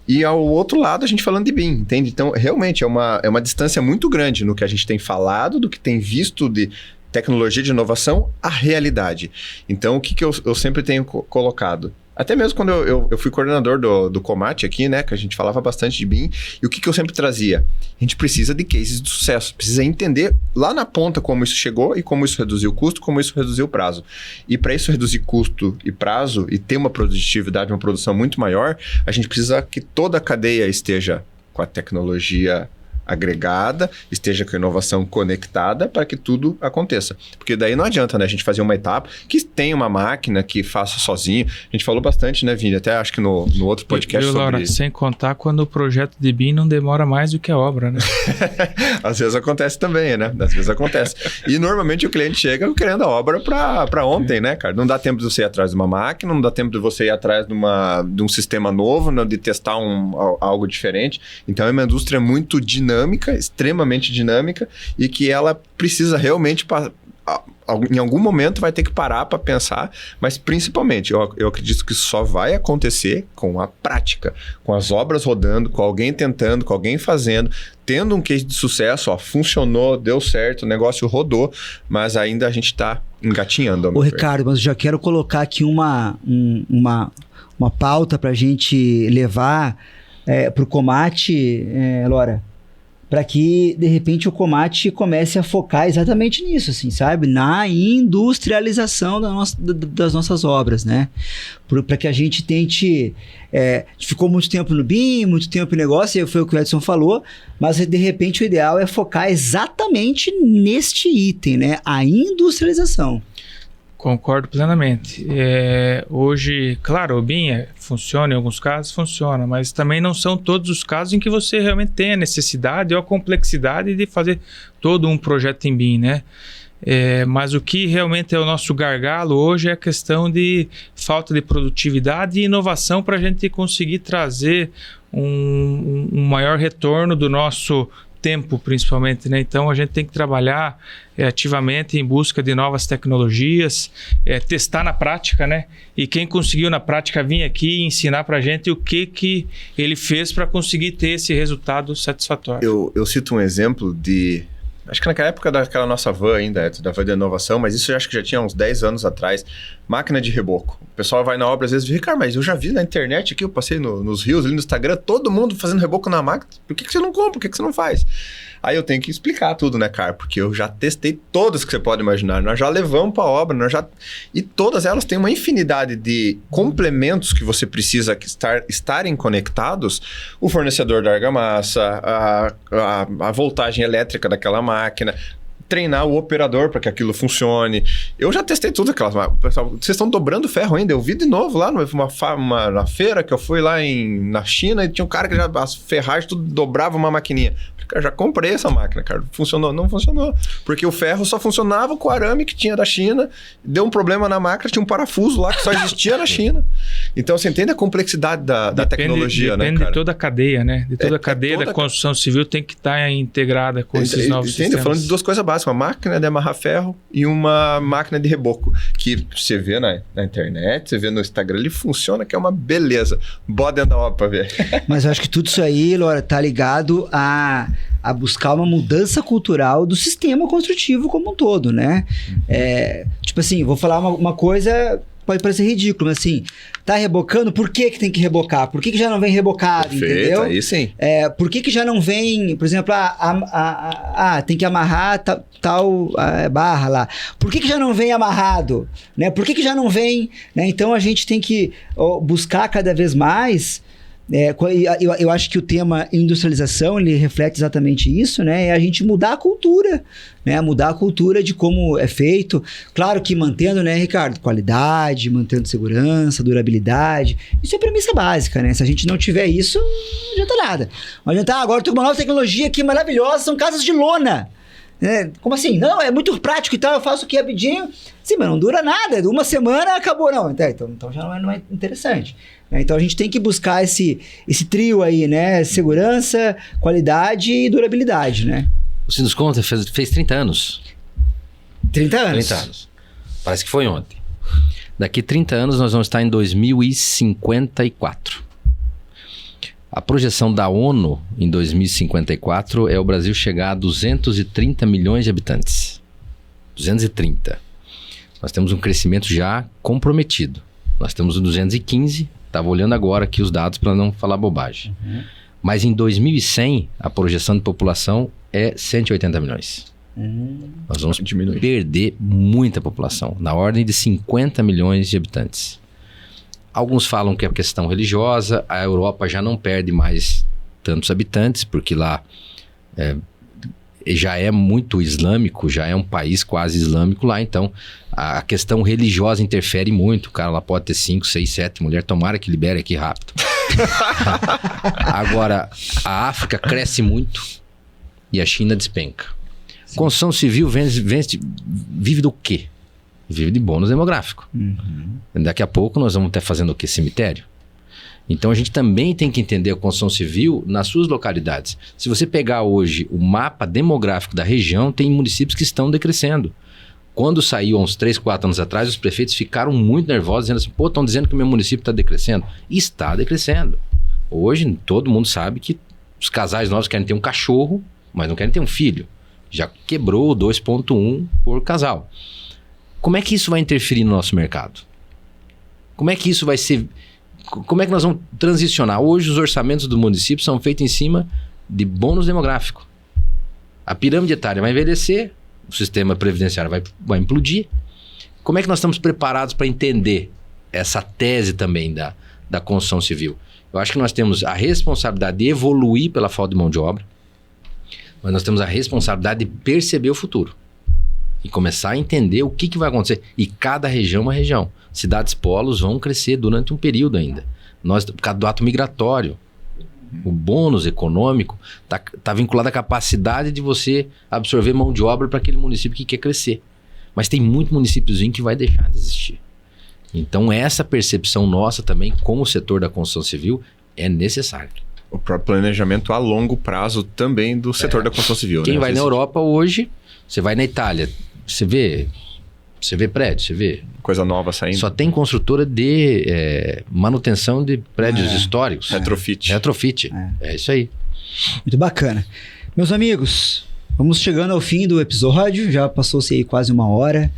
e ao outro lado a gente falando de BIM, entende? Então, realmente, é uma distância muito grande no que a gente tem falado, do que tem visto de tecnologia de inovação, à realidade. Então, o que eu sempre tenho colocado? Até mesmo quando eu fui coordenador do Comate aqui, né, que a gente falava bastante de BIM, e o que eu sempre trazia? A gente precisa de cases de sucesso, precisa entender lá na ponta como isso chegou e como isso reduziu o custo, como isso reduziu o prazo. E para isso reduzir custo e prazo e ter uma produtividade, uma produção muito maior, a gente precisa que toda a cadeia esteja com a tecnologia agregada, esteja com a inovação conectada para que tudo aconteça. Porque daí não adianta, né, a gente fazer uma etapa que tem uma máquina que faça sozinho. A gente falou bastante, né, Vini? Até acho que no outro podcast sobre... Laura, sem contar quando o projeto de BIM não demora mais do que a obra, né? Às vezes acontece também, né? Às vezes acontece. E normalmente o cliente chega querendo a obra para ontem, né, cara? Não dá tempo de você ir atrás de uma máquina, não dá tempo de você ir atrás de um sistema novo, né, de testar algo diferente. Então é uma indústria muito dinâmica, extremamente dinâmica, e que ela precisa realmente, em algum momento, vai ter que parar para pensar, mas principalmente, eu acredito que isso só vai acontecer com a prática, com as obras rodando, com alguém tentando, com alguém fazendo, tendo um case de sucesso, ó, funcionou, deu certo, o negócio rodou, mas ainda a gente está engatinhando. Ô, Ricardo, mas eu já quero colocar aqui uma pauta para a gente levar para o Comate, Laura, para que, de repente, o Comate comece a focar exatamente nisso, assim, sabe? Na industrialização das nossas obras, né? Para que a gente tente... ficou muito tempo no BIM, muito tempo em negócio, e foi o que o Edson falou, mas, de repente, o ideal é focar exatamente neste item, né? A industrialização. Concordo plenamente. Hoje, claro, o BIM funciona, em alguns casos funciona, mas também não são todos os casos em que você realmente tem a necessidade ou a complexidade de fazer todo um projeto em BIM, né? Mas o que realmente é o nosso gargalo hoje é a questão de falta de produtividade e inovação para a gente conseguir trazer um maior retorno do nosso tempo, principalmente, né? Então a gente tem que trabalhar ativamente em busca de novas tecnologias, testar na prática, né? E quem conseguiu na prática vir aqui e ensinar pra gente o que ele fez para conseguir ter esse resultado satisfatório. Eu cito um exemplo de... Acho que naquela época daquela nossa van ainda, da van de inovação, mas isso eu acho que já tinha uns 10 anos atrás, máquina de reboco. O pessoal vai na obra às vezes e diz, Ricardo, mas eu já vi na internet aqui, eu passei nos rios, ali no Instagram, todo mundo fazendo reboco na máquina. Por que você não compra? Por que você não faz? Aí eu tenho que explicar tudo, né, cara? Porque eu já testei todas que você pode imaginar. Nós já levamos para a obra, e todas elas têm uma infinidade de complementos que você precisa estarem conectados. O fornecedor da argamassa, a voltagem elétrica daquela máquina, treinar o operador para que aquilo funcione. Eu já testei tudo aquelas máquinas. Pessoal, vocês estão dobrando ferro ainda. Eu vi de novo lá na feira que eu fui lá na China e tinha um cara que as ferragens tudo dobrava uma maquininha. Cara, já comprei essa máquina, cara. Funcionou? Não funcionou. Porque o ferro só funcionava com o arame que tinha da China. Deu um problema na máquina, tinha um parafuso lá que só existia na China. Então, você entende a complexidade da tecnologia, né, cara? Depende de toda a cadeia, né? De toda a cadeia da construção civil tem que estar integrada com esses novos sistemas. Falando de duas coisas básicas. Uma máquina de amarrar ferro e uma máquina de reboco. Que você vê na internet, você vê no Instagram, ele funciona, que é uma beleza. Bota dentro da obra pra ver. Mas eu acho que tudo isso aí, Laura, tá ligado a buscar uma mudança cultural do sistema construtivo como um todo, né? Tipo assim, vou falar uma coisa, pode parecer ridículo, mas assim, tá rebocando, por que tem que rebocar? Por que já não vem rebocado, perfeito, entendeu? Aí sim. Por que já não vem, por exemplo, tem que amarrar tal barra lá. Por que já não vem amarrado? Né? Por que já não vem? Né? Então a gente tem que buscar cada vez mais... eu acho que o tema industrialização, ele reflete exatamente isso, né? É a gente mudar a cultura, né? Mudar a cultura de como é feito. Claro que mantendo, né, Ricardo? Qualidade, mantendo segurança, durabilidade. Isso é premissa básica, né? Se a gente não tiver isso, não adianta nada. Não adianta, agora eu tenho uma nova tecnologia aqui maravilhosa, são casas de lona. Como assim? Não, é muito prático e tal, eu faço aqui rapidinho. Sim, mas não dura nada, uma semana acabou. Não, então já não é interessante. Então a gente tem que buscar esse trio aí, né? Segurança, qualidade e durabilidade, né? O Sinduscon fez 30 anos. 30 anos? 30 anos. Parece que foi ontem. Daqui 30 anos nós vamos estar em 2054. A projeção da ONU em 2054 é o Brasil chegar a 230 milhões de habitantes. 230. Nós temos um crescimento já comprometido. Nós temos o 215, estava olhando agora aqui os dados para não falar bobagem. Uhum. Mas em 2100, a projeção de população é 180 milhões. Nós vamos perder muita população, na ordem de 50 milhões de habitantes. Alguns falam que é questão religiosa, a Europa já não perde mais tantos habitantes, porque lá já é muito islâmico, já é um país quase islâmico lá, então a questão religiosa interfere muito. O cara lá pode ter 5, 6, 7 mulheres, tomara que libere aqui rápido. Agora, a África cresce muito e a China despenca. Sim. Construção civil vive do quê? Vive de bônus demográfico. Daqui a pouco nós vamos estar fazendo o quê? Cemitério? Então a gente também tem que entender a construção civil nas suas localidades. Se você pegar hoje o mapa demográfico da região, tem municípios que estão decrescendo. Quando saiu há uns 3, 4 anos atrás, os prefeitos ficaram muito nervosos, dizendo assim, pô, estão dizendo que o meu município está decrescendo. E está decrescendo. Hoje todo mundo sabe que os casais novos querem ter um cachorro, mas não querem ter um filho. Já quebrou o 2,1 por casal. Como é que isso vai interferir no nosso mercado? Como é que isso vai ser... Como é que nós vamos transicionar? Hoje os orçamentos do município são feitos em cima de bônus demográfico. A pirâmide etária vai envelhecer, o sistema previdenciário vai implodir. Como é que nós estamos preparados para entender essa tese também da construção civil? Eu acho que nós temos a responsabilidade de evoluir pela falta de mão de obra, mas nós temos a responsabilidade de perceber o futuro e começar a entender o que vai acontecer. E cada região é uma região. Cidades polos vão crescer durante um período ainda. Por causa do ato migratório. O bônus econômico está vinculado à capacidade de você absorver mão de obra para aquele município que quer crescer. Mas tem muito municípiozinho que vai deixar de existir. Então essa percepção nossa também, como setor da construção civil, é necessária. O próprio planejamento a longo prazo também do setor da construção civil. Quem vai na Europa hoje, você vai na Itália, você vê prédio, você vê... Coisa nova saindo. Só tem construtora de manutenção de prédios históricos. Retrofit. É isso aí. Muito bacana. Meus amigos, vamos chegando ao fim do episódio. Já passou-se aí quase 1 hora.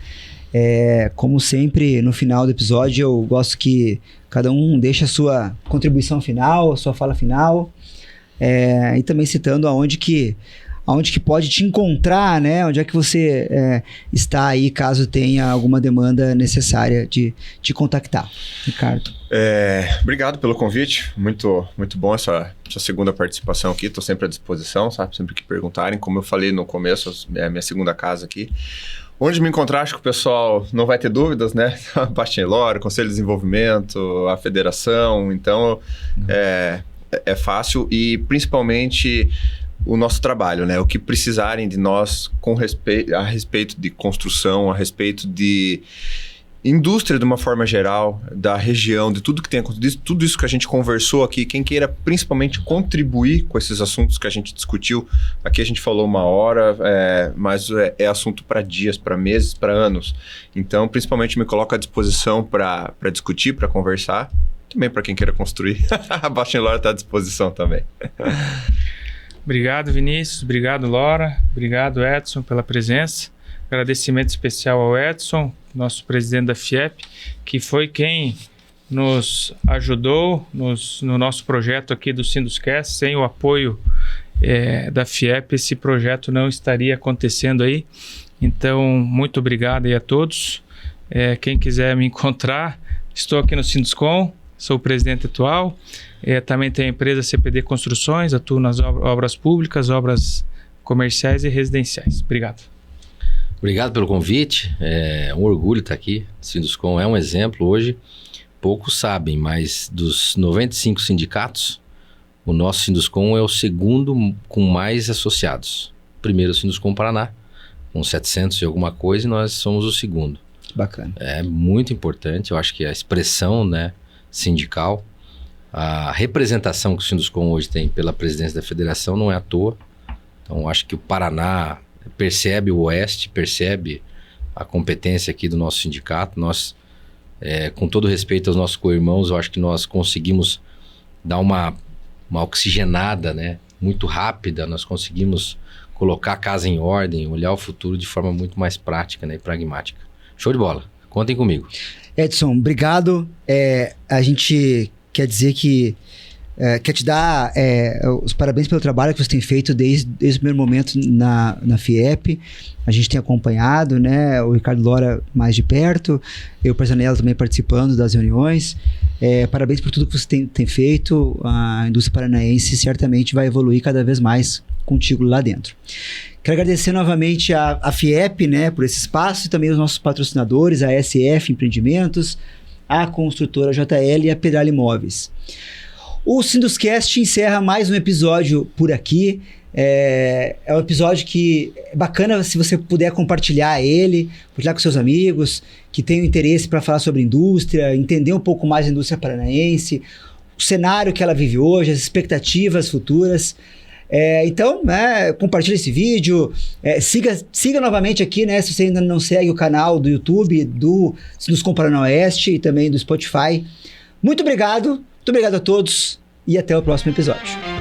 Como sempre, no final do episódio, eu gosto que cada um deixe a sua contribuição final, a sua fala final. E também citando aonde que pode te encontrar, né? Onde é que você está aí, caso tenha alguma demanda necessária de te contactar. Ricardo. Obrigado pelo convite. Muito, muito bom essa segunda participação aqui. Estou sempre à disposição, sabe? Sempre que perguntarem. Como eu falei no começo, é a minha segunda casa aqui. Onde me encontrar, acho que o pessoal não vai ter dúvidas, né? A Bastin Lora, Conselho de Desenvolvimento, a Federação. Então, é fácil e principalmente... o nosso trabalho, né? O que precisarem de nós a respeito de construção, a respeito de indústria de uma forma geral, da região, de tudo que tem acontecido, tudo isso que a gente conversou aqui, quem queira principalmente contribuir com esses assuntos que a gente discutiu, aqui a gente falou 1 hora, mas é assunto para dias, para meses, para anos. Então, principalmente me coloco à disposição para discutir, para conversar, também para quem queira construir. A Bastin Lora está à disposição também. Obrigado, Vinícius. Obrigado, Lora. Obrigado, Edson, pela presença. Agradecimento especial ao Edson, nosso presidente da FIEP, que foi quem nos ajudou no nosso projeto aqui do Sinduscast. Sem o apoio da FIEP, esse projeto não estaria acontecendo aí. Então, muito obrigado aí a todos. Quem quiser me encontrar, estou aqui no Sinduscom, sou o presidente atual. Também tem a empresa CPD Construções, atuo nas obras públicas, obras comerciais e residenciais. Obrigado. Obrigado pelo convite. É um orgulho estar aqui. Sinduscom é um exemplo hoje. Poucos sabem, mas dos 95 sindicatos, o nosso Sinduscom é o segundo com mais associados. Primeiro o Sinduscom Paraná, com 700 e alguma coisa, e nós somos o segundo. Bacana. É muito importante. Eu acho que a expressão, né, sindical, a representação que o Sinduscom hoje tem pela presidência da federação não é à toa. Então, acho que o Paraná percebe o Oeste, percebe a competência aqui do nosso sindicato. Nós, com todo respeito aos nossos co-irmãos, eu acho que nós conseguimos dar uma oxigenada, né, muito rápida. Nós conseguimos colocar a casa em ordem, olhar o futuro de forma muito mais prática, né, e pragmática. Show de bola. Contem comigo. Edson, obrigado. A gente quer dizer que quer te dar os parabéns pelo trabalho que você tem feito desde o primeiro momento na FIEP. A gente tem acompanhado, né, o Ricardo Lora mais de perto, eu, Parzanello, também participando das reuniões. Parabéns por tudo que você tem feito. A indústria paranaense certamente vai evoluir cada vez mais contigo lá dentro. Quero agradecer novamente a FIEP, né, por esse espaço, e também os nossos patrocinadores, a SF Empreendimentos, a construtora JL e a Pedral Imóveis. O Sinduscast encerra mais um episódio por aqui. É um episódio que é bacana se você puder compartilhar com seus amigos que tenham interesse para falar sobre indústria, entender um pouco mais da indústria paranaense, o cenário que ela vive hoje, as expectativas futuras. Então, compartilhe esse vídeo, siga novamente aqui, né, se você ainda não segue o canal do YouTube do Sinduscom Paranaoeste e também do Spotify. Muito obrigado a todos e até o próximo episódio.